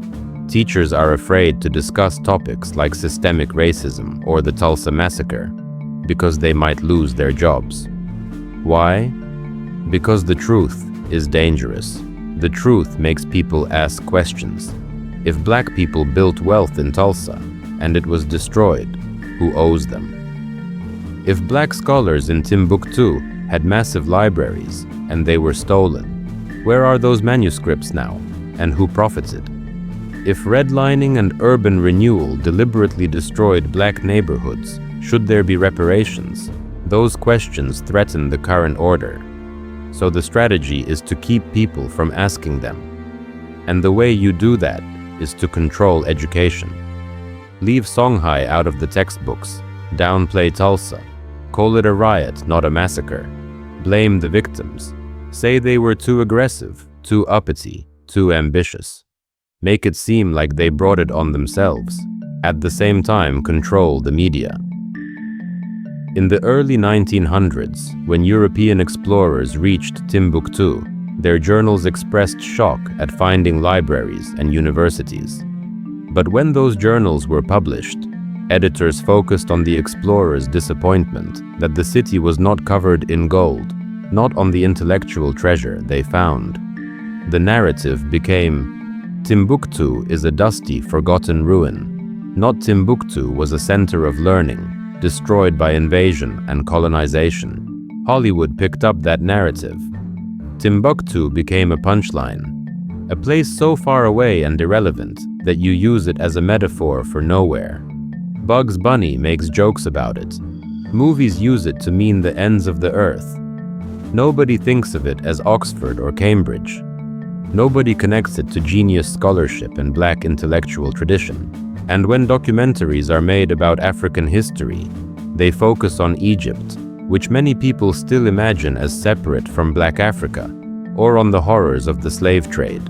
Teachers are afraid to discuss topics like systemic racism or the Tulsa Massacre because they might lose their jobs. Why? Because the truth is dangerous. The truth makes people ask questions. If black people built wealth in Tulsa and it was destroyed, who owes them? If black scholars in Timbuktu had massive libraries and they were stolen, where are those manuscripts now, and who profited? If redlining and urban renewal deliberately destroyed black neighborhoods, should there be reparations? Those questions threaten the current order. So the strategy is to keep people from asking them. And the way you do that is to control education. Leave Songhai out of the textbooks, downplay Tulsa, call it a riot, not a massacre, blame the victims, say they were too aggressive, too uppity, too ambitious. Make it seem like they brought it on themselves. At the same time, control the media. In the early 1900s, when European explorers reached Timbuktu, their journals expressed shock at finding libraries and universities. But when those journals were published, editors focused on the explorers' disappointment that the city was not covered in gold, not on the intellectual treasure they found. The narrative became, Timbuktu is a dusty, forgotten ruin. Not Timbuktu was a center of learning, destroyed by invasion and colonization. Hollywood picked up that narrative. Timbuktu became a punchline, a place so far away and irrelevant that you use it as a metaphor for nowhere. Bugs Bunny makes jokes about it. Movies use it to mean the ends of the earth. Nobody thinks of it as Oxford or Cambridge. Nobody connects it to genius scholarship and black intellectual tradition. And when documentaries are made about African history, they focus on Egypt, which many people still imagine as separate from Black Africa, or on the horrors of the slave trade.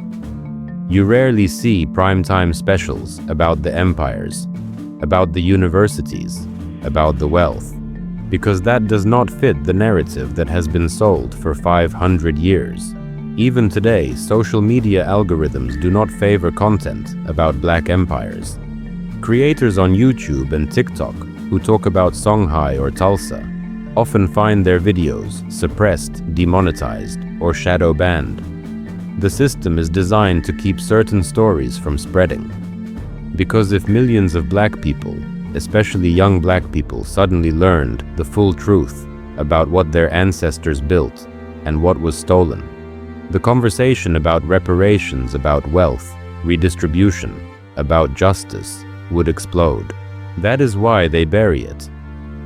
You rarely see primetime specials about the empires, about the universities, about the wealth, because that does not fit the narrative that has been sold for 500 years. Even today, social media algorithms do not favor content about Black empires. Creators on YouTube and TikTok who talk about Songhai or Tulsa often find their videos suppressed, demonetized, or shadow banned. The system is designed to keep certain stories from spreading. Because if millions of Black people, especially young Black people, suddenly learned the full truth about what their ancestors built and what was stolen, the conversation about reparations, about wealth, redistribution, about justice would explode. That is why they bury it.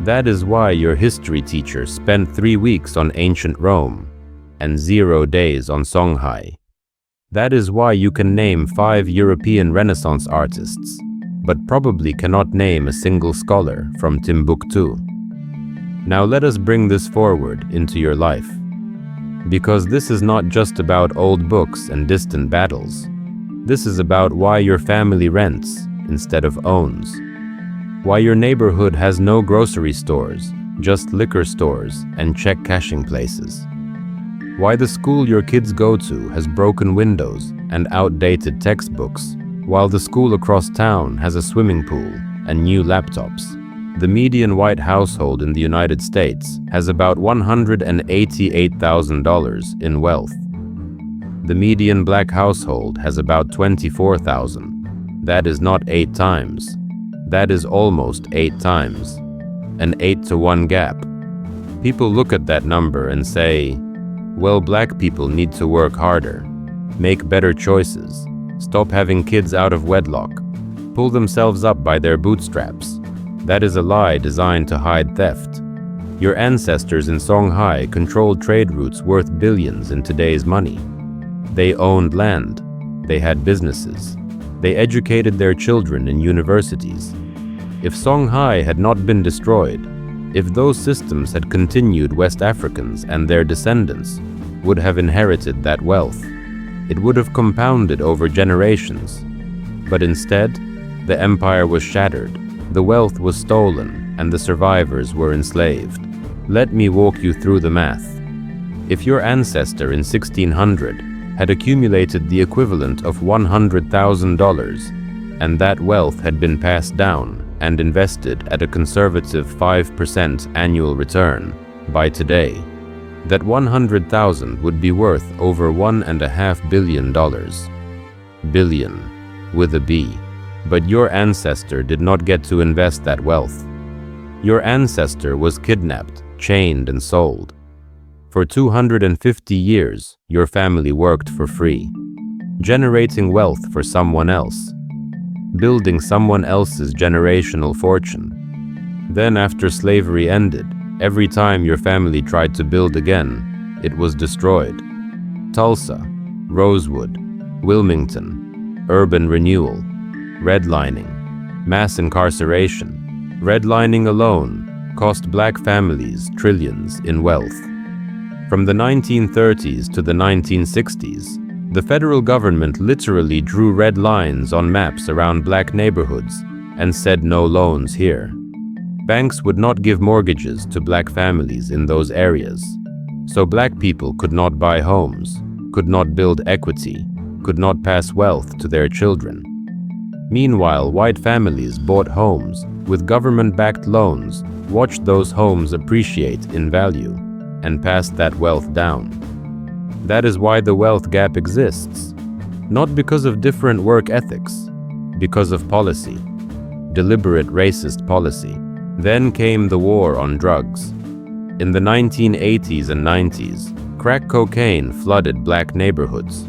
That is why your history teacher spent 3 weeks on ancient Rome and 0 days on Songhai. That is why you can name 5 European Renaissance artists, but probably cannot name a single scholar from Timbuktu. Now let us bring this forward into your life. Because this is not just about old books and distant battles. This is about why your family rents instead of owns. Why your neighborhood has no grocery stores, just liquor stores and check cashing places. Why the school your kids go to has broken windows and outdated textbooks, while the school across town has a swimming pool and new laptops. The median white household in the United States has about $188,000 in wealth. The median Black household has about $24,000. That is not 8 times. That is almost 8 times. An 8-to-1 gap. People look at that number and say, well, Black people need to work harder, make better choices, stop having kids out of wedlock, pull themselves up by their bootstraps. That is a lie designed to hide theft. Your ancestors in Songhai controlled trade routes worth billions in today's money. They owned land. They had businesses. They educated their children in universities. If Songhai had not been destroyed, if those systems had continued, West Africans and their descendants would have inherited that wealth. It would have compounded over generations. But instead, the empire was shattered. The wealth was stolen, and the survivors were enslaved. Let me walk you through the math. If your ancestor in 1600 had accumulated the equivalent of $100,000, and that wealth had been passed down and invested at a conservative 5% annual return by today, that $100,000 would be worth over $1.5 billion. Billion, with a B. But your ancestor did not get to invest that wealth. Your ancestor was kidnapped, chained, and sold. For 250 years, your family worked for free, generating wealth for someone else, building someone else's generational fortune. Then after slavery ended, every time your family tried to build again, it was destroyed. Tulsa, Rosewood, Wilmington, urban renewal, redlining, mass incarceration. Redlining alone cost Black families trillions in wealth. From the 1930s to the 1960s, the federal government literally drew red lines on maps around Black neighborhoods and said no loans here. Banks would not give mortgages to Black families in those areas. So Black people could not buy homes, could not build equity, could not pass wealth to their children. Meanwhile, white families bought homes with government-backed loans, watched those homes appreciate in value, and passed that wealth down. That is why the wealth gap exists. Not because of different work ethics, because of policy. Deliberate racist policy. Then came the war on drugs. In the 1980s and 90s, crack cocaine flooded black neighborhoods.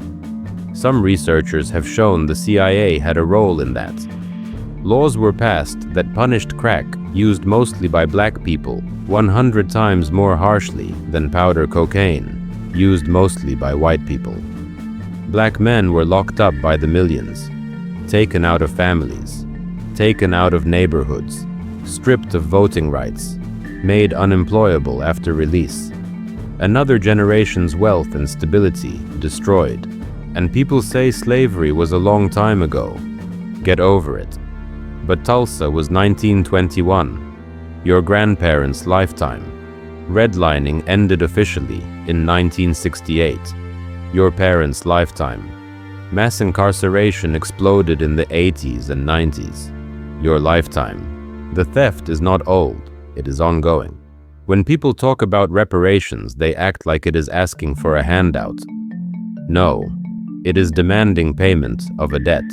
Some researchers have shown the CIA had a role in that. Laws were passed that punished crack used mostly by black people 100 times more harshly than powder cocaine, used mostly by white people. Black men were locked up by the millions, taken out of families, taken out of neighborhoods, stripped of voting rights, made unemployable after release. Another generation's wealth and stability destroyed. And people say slavery was a long time ago. Get over it. But Tulsa was 1921, your grandparents' lifetime. Redlining ended officially in 1968, your parents' lifetime. Mass incarceration exploded in the 80s and 90s, your lifetime. The theft is not old, it is ongoing. When people talk about reparations, they act like it is asking for a handout. No, it is demanding payment of a debt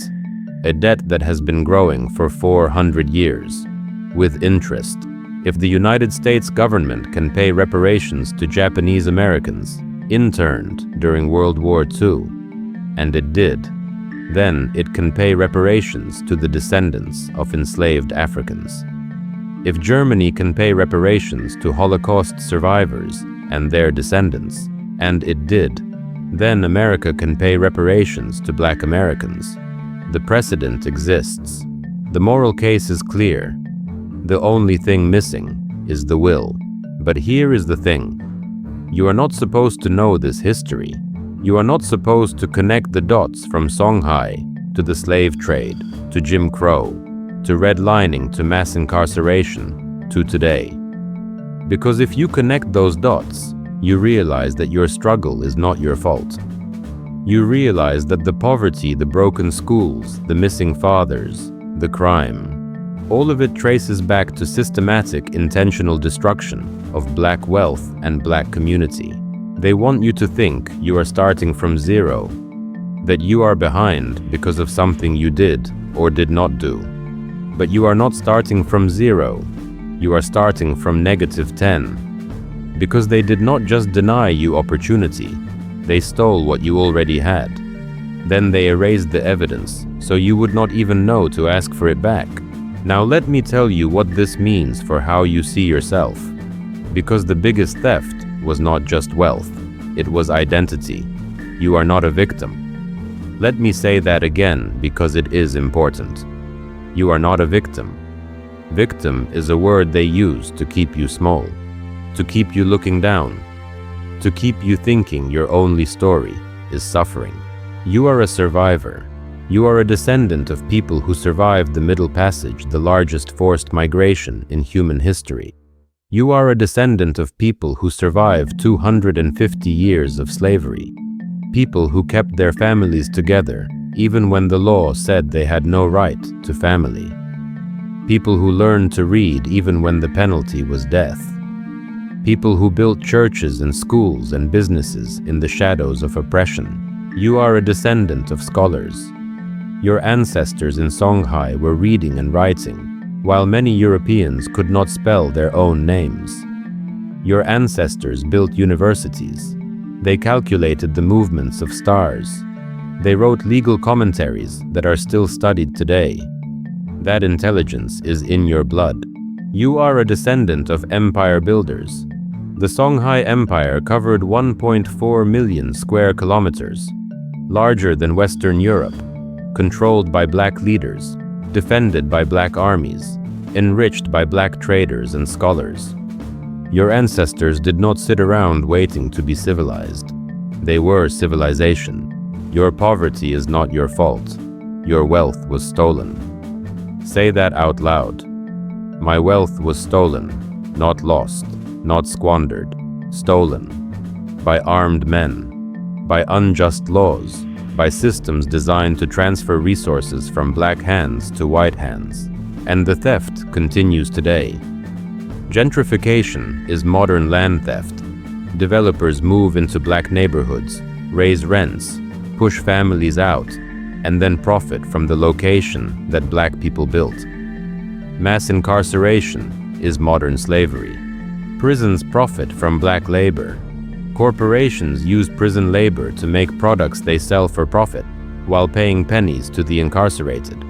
that has been growing for 400 years, with interest. If the United States government can pay reparations to Japanese Americans interned during World War II, and it did, then it can pay reparations to the descendants of enslaved Africans. If Germany can pay reparations to Holocaust survivors and their descendants, and it did, then America can pay reparations to Black Americans. The precedent exists. The moral case is clear. The only thing missing is the will. But here is the thing. You are not supposed to know this history. You are not supposed to connect the dots from Songhai to the slave trade, to Jim Crow, to redlining, to mass incarceration, to today. Because if you connect those dots, you realize that your struggle is not your fault. You realize that the poverty, the broken schools, the missing fathers, the crime, all of it traces back to systematic, intentional destruction of black wealth and black community. They want you to think you are starting from zero, that you are behind because of something you did or did not do. But you are not starting from zero, you are starting from -10. Because they did not just deny you opportunity, they stole what you already had. Then they erased the evidence, so you would not even know to ask for it back. Now let me tell you what this means for how you see yourself. Because the biggest theft was not just wealth, it was identity. You are not a victim. Let me say that again because it is important. You are not a victim. Victim is a word they use to keep you small, to keep you looking down, to keep you thinking your only story is suffering. You are a survivor. You are a descendant of people who survived the Middle Passage, the largest forced migration in human history. You are a descendant of people who survived 250 years of slavery. People who kept their families together even when the law said they had no right to family. People who learned to read even when the penalty was death. People who built churches and schools and businesses in the shadows of oppression. You are a descendant of scholars. Your ancestors in Songhai were reading and writing, while many Europeans could not spell their own names. Your ancestors built universities. They calculated the movements of stars. They wrote legal commentaries that are still studied today. That intelligence is in your blood. You are a descendant of empire builders. The Songhai Empire covered 1.4 million square kilometers, larger than Western Europe, controlled by black leaders, defended by black armies, enriched by black traders and scholars. Your ancestors did not sit around waiting to be civilized. They were civilization. Your poverty is not your fault. Your wealth was stolen. Say that out loud. My wealth was stolen, not lost, not squandered, stolen. By armed men, by unjust laws, by systems designed to transfer resources from black hands to white hands. And the theft continues today. Gentrification is modern land theft. Developers move into black neighborhoods, raise rents, push families out, and then profit from the location that black people built. Mass incarceration is modern slavery. Prisons profit from black labor. Corporations use prison labor to make products they sell for profit, while paying pennies to the incarcerated.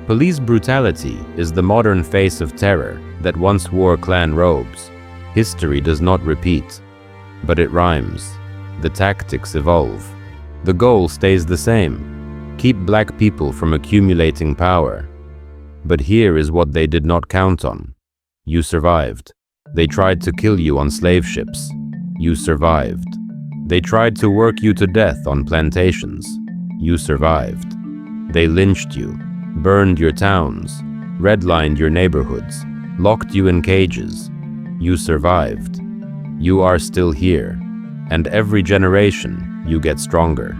Police brutality is the modern face of terror that once wore clan robes. History does not repeat, but it rhymes. The tactics evolve. The goal stays the same: keep black people from accumulating power. But here is what they did not count on. You survived. They tried to kill you on slave ships. You survived. They tried to work you to death on plantations. You survived. They lynched you, burned your towns, redlined your neighborhoods, locked you in cages. You survived. You are still here, and every generation you get stronger.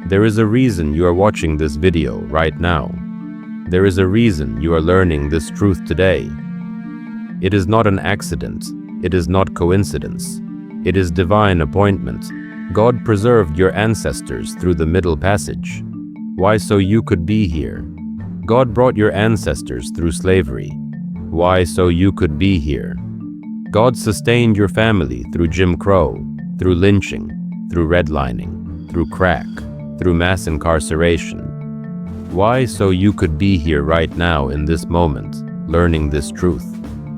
There is a reason you are watching this video right now. There is a reason you are learning this truth today. It is not an accident. It is not coincidence. It is divine appointment. God preserved your ancestors through the Middle Passage. Why? So you could be here. God brought your ancestors through slavery. Why? So you could be here. God sustained your family through Jim Crow, through lynching, through redlining, through crack, through mass incarceration. Why? So you could be here right now in this moment, learning this truth.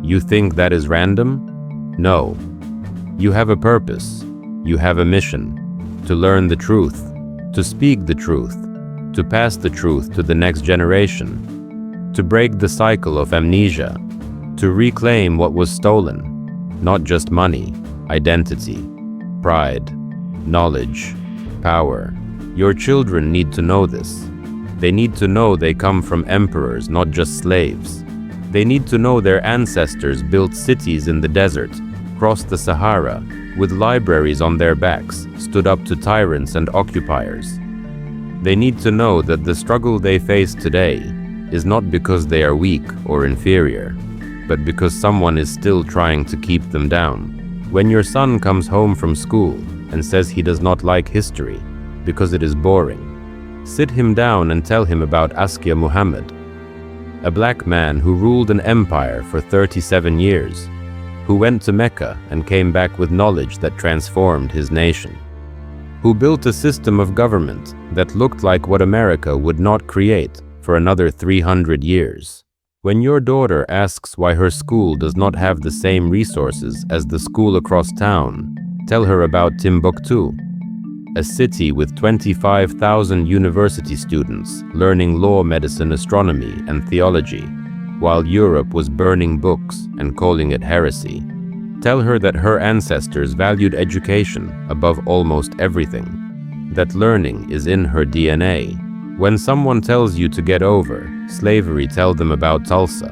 You think that is random? No. You have a purpose. You have a mission. To learn the truth, to speak the truth, to pass the truth to the next generation, to break the cycle of amnesia, to reclaim what was stolen, not just money, identity, pride, knowledge, power. Your children need to know this. They need to know they come from emperors, not just slaves. They need to know their ancestors built cities in the desert, crossed the Sahara, with libraries on their backs, stood up to tyrants and occupiers. They need to know that the struggle they face today is not because they are weak or inferior, but because someone is still trying to keep them down. When your son comes home from school and says he does not like history because it is boring, sit him down and tell him about Askia Muhammad, a black man who ruled an empire for 37 years, who went to Mecca and came back with knowledge that transformed his nation, who built a system of government that looked like what America would not create for another 300 years. When your daughter asks why her school does not have the same resources as the school across town, tell her about Timbuktu, a city with 25,000 university students learning law, medicine, astronomy, and theology, while Europe was burning books and calling it heresy. Tell her that her ancestors valued education above almost everything, that learning is in her DNA. When someone tells you to get over slavery, tell them about Tulsa,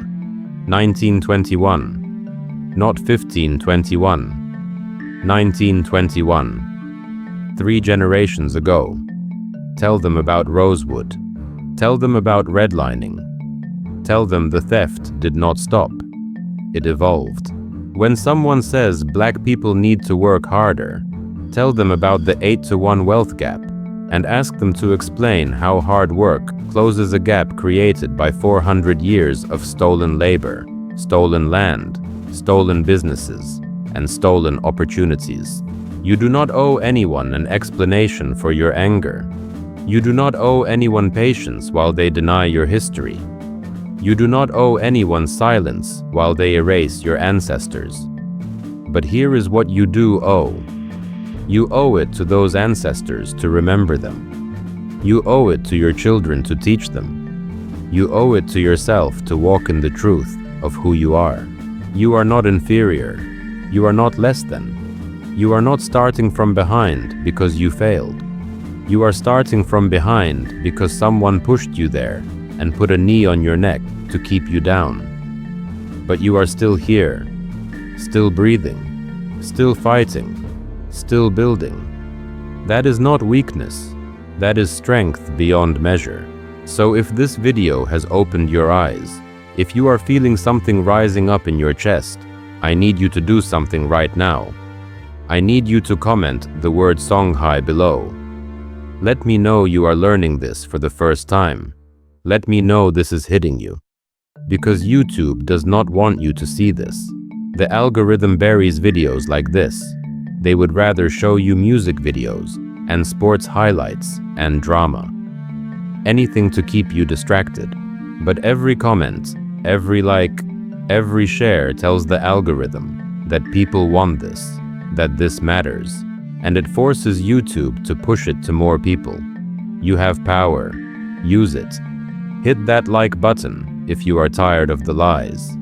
1921, not 1521, 1921. 3 generations ago. Tell them about Rosewood. Tell them about redlining. Tell them the theft did not stop. It evolved. When someone says black people need to work harder, tell them about the 8-to-1 wealth gap and ask them to explain how hard work closes a gap created by 400 years of stolen labor, stolen land, stolen businesses, and stolen opportunities. You do not owe anyone an explanation for your anger. You do not owe anyone patience while they deny your history. You do not owe anyone silence while they erase your ancestors. But here is what you do owe. You owe it to those ancestors to remember them. You owe it to your children to teach them. You owe it to yourself to walk in the truth of who you are. You are not inferior. You are not less than. You are not starting from behind because you failed. You are starting from behind because someone pushed you there and put a knee on your neck to keep you down. But you are still here, still breathing, still fighting, still building. That is not weakness. That is strength beyond measure. So if this video has opened your eyes, if you are feeling something rising up in your chest, I need you to do something right now. I need you to comment the word Songhai below. Let me know you are learning this for the first time. Let me know this is hitting you. Because YouTube does not want you to see this. The algorithm buries videos like this. They would rather show you music videos and sports highlights and drama. Anything to keep you distracted. But every comment, every like, every share tells the algorithm that people want this, that this matters, and it forces YouTube to push it to more people. You have power. Use it. Hit that like button if you are tired of the lies.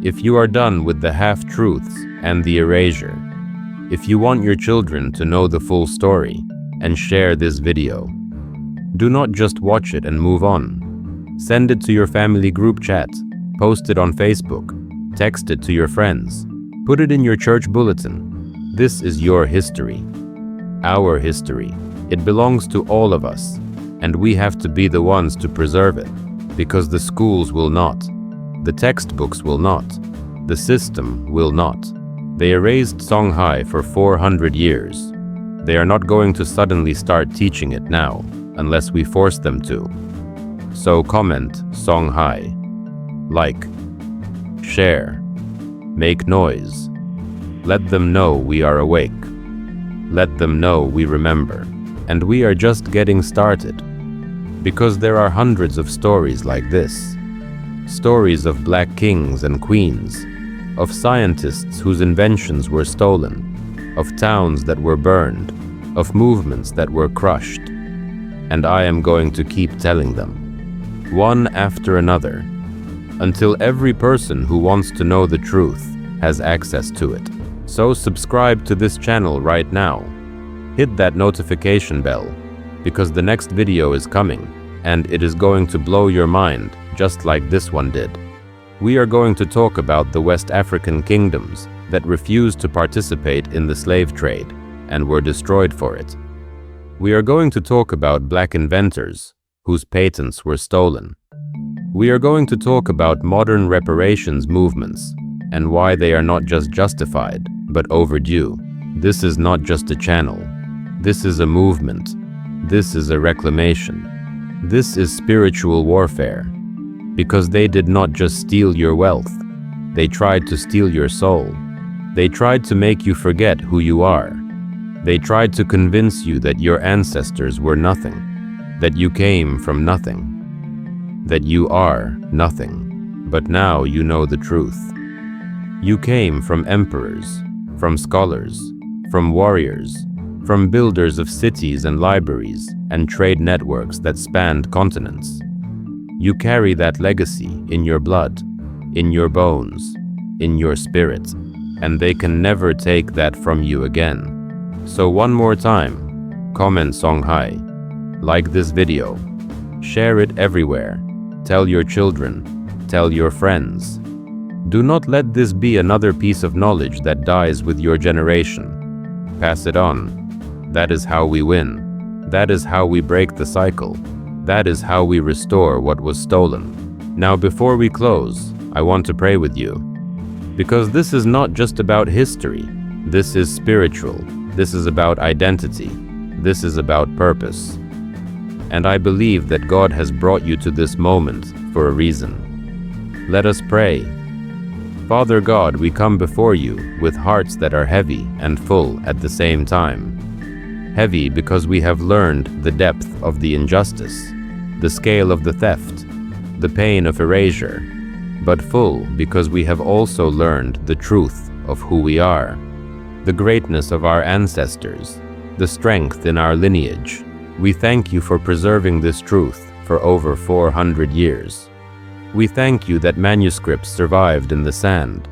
If you are done with the half-truths and the erasure. If you want your children to know the full story, and share this video. Do not just watch it and move on. Send it to your family group chat, post it on Facebook, text it to your friends, put it in your church bulletin. This is your history. Our history. It belongs to all of us, and we have to be the ones to preserve it, because the schools will not, the textbooks will not, the system will not. They erased Songhai for 400 years. They are not going to suddenly start teaching it now, unless we force them to. So comment Songhai, like, share, make noise. Let them know we are awake. Let them know we remember. And we are just getting started. Because there are hundreds of stories like this. Stories of black kings and queens, of scientists whose inventions were stolen, of towns that were burned, of movements that were crushed. And I am going to keep telling them, one after another, until every person who wants to know the truth has access to it. So subscribe to this channel right now. Hit that notification bell, because the next video is coming, and it is going to blow your mind, just like this one did. We are going to talk about the West African kingdoms that refused to participate in the slave trade and were destroyed for it. We are going to talk about black inventors whose patents were stolen. We are going to talk about modern reparations movements and why they are not just justified, but overdue. This is not just a channel. This is a movement. This is a reclamation. This is spiritual warfare. Because they did not just steal your wealth. They tried to steal your soul. They tried to make you forget who you are. They tried to convince you that your ancestors were nothing, that you came from nothing, that you are nothing. But now you know the truth. You came from emperors, from scholars, from warriors, from builders of cities and libraries and trade networks that spanned continents. You carry that legacy in your blood, in your bones, in your spirit, and they can never take that from you again. So one more time, comment Songhai, like this video, share it everywhere, tell your children, tell your friends. Do not let this be another piece of knowledge that dies with your generation. Pass it on. That is how we win. That is how we break the cycle. That is how we restore what was stolen. Now before we close, I want to pray with you. Because this is not just about history. This is spiritual. This is about identity. This is about purpose. And I believe that God has brought you to this moment for a reason. Let us pray. Father God, we come before you with hearts that are heavy and full at the same time. Heavy because we have learned the depth of the injustice, the scale of the theft, the pain of erasure, but full because we have also learned the truth of who we are, the greatness of our ancestors, the strength in our lineage. We thank you for preserving this truth for over 400 years. We thank you that manuscripts survived in the sand,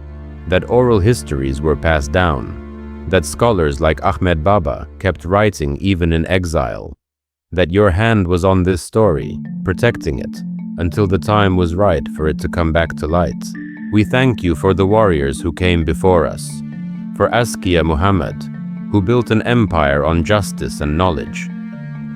that oral histories were passed down, that scholars like Ahmed Baba kept writing even in exile, that your hand was on this story, protecting it, until the time was right for it to come back to light. We thank you for the warriors who came before us, for Askia Muhammad, who built an empire on justice and knowledge,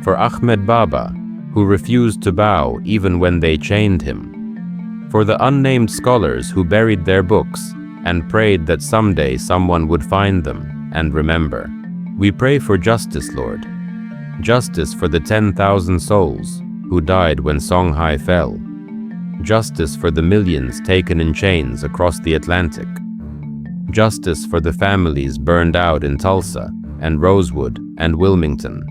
for Ahmed Baba, who refused to bow even when they chained him, for the unnamed scholars who buried their books and prayed that someday someone would find them and remember. We pray for justice, Lord. Justice for the 10,000 souls who died when Songhai fell. Justice for the millions taken in chains across the Atlantic. Justice for the families burned out in Tulsa and Rosewood and Wilmington.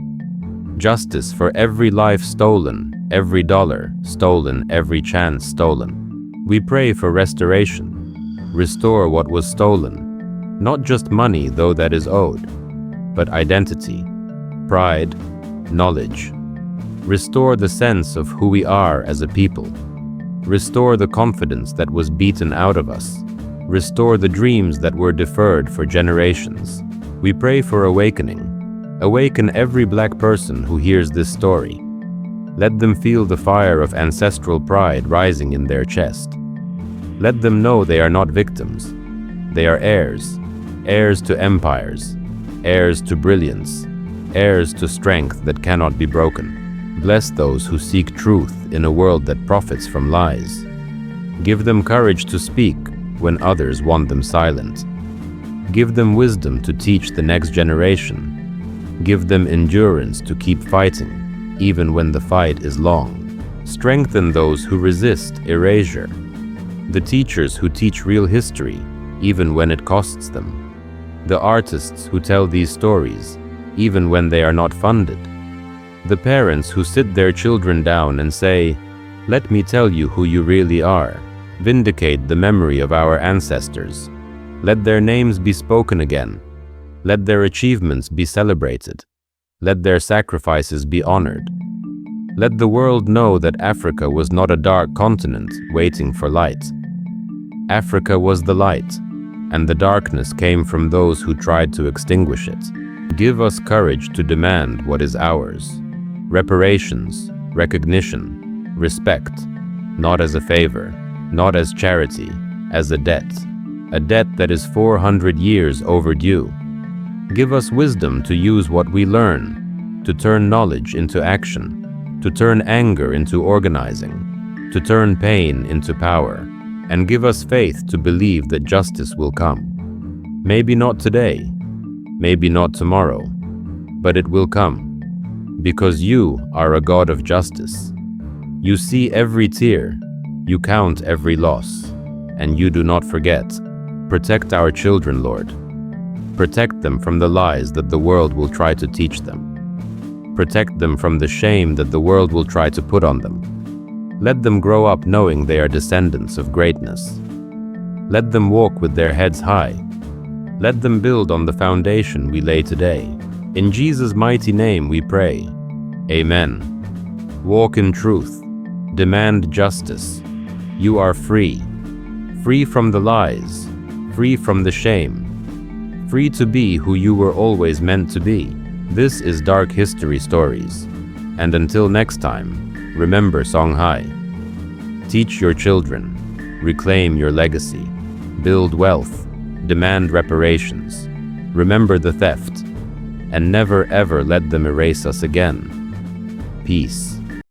Justice for every life stolen, every dollar stolen, every chance stolen. We pray for restoration. Restore what was stolen. Not just money, though that is owed, but identity, pride, knowledge. Restore the sense of who we are as a people. Restore the confidence that was beaten out of us. Restore the dreams that were deferred for generations. We pray for awakening. Awaken every Black person who hears this story. Let them feel the fire of ancestral pride rising in their chest. Let them know they are not victims. They are heirs. Heirs to empires. Heirs to brilliance. Heirs to strength that cannot be broken. Bless those who seek truth in a world that profits from lies. Give them courage to speak when others want them silent. Give them wisdom to teach the next generation. Give them endurance to keep fighting, even when the fight is long. Strengthen those who resist erasure. The teachers who teach real history, even when it costs them. The artists who tell these stories, even when they are not funded. The parents who sit their children down and say, "Let me tell you who you really are." Vindicate the memory of our ancestors. Let their names be spoken again. Let their achievements be celebrated. Let their sacrifices be honored. Let the world know that Africa was not a dark continent waiting for light. Africa was the light, and the darkness came from those who tried to extinguish it. Give us courage to demand what is ours. Reparations, recognition, respect, not as a favor, not as charity, as a debt that is 400 years overdue. Give us wisdom to use what we learn, to turn knowledge into action, to turn anger into organizing, to turn pain into power, and give us faith to believe that justice will come. Maybe not today, maybe not tomorrow, but it will come, because you are a God of justice. You see every tear, you count every loss, and you do not forget. Protect our children, Lord. Protect them from the lies that the world will try to teach them. Protect them from the shame that the world will try to put on them. Let them grow up knowing they are descendants of greatness. Let them walk with their heads high. Let them build on the foundation we lay today. In Jesus' mighty name we pray. Amen. Walk in truth. Demand justice. You are free. Free from the lies. Free from the shame. Free to be who you were always meant to be. This is Dark History Stories. And until next time, remember Songhai. Teach your children. Reclaim your legacy. Build wealth. Demand reparations. Remember the theft. And never ever let them erase us again. Peace.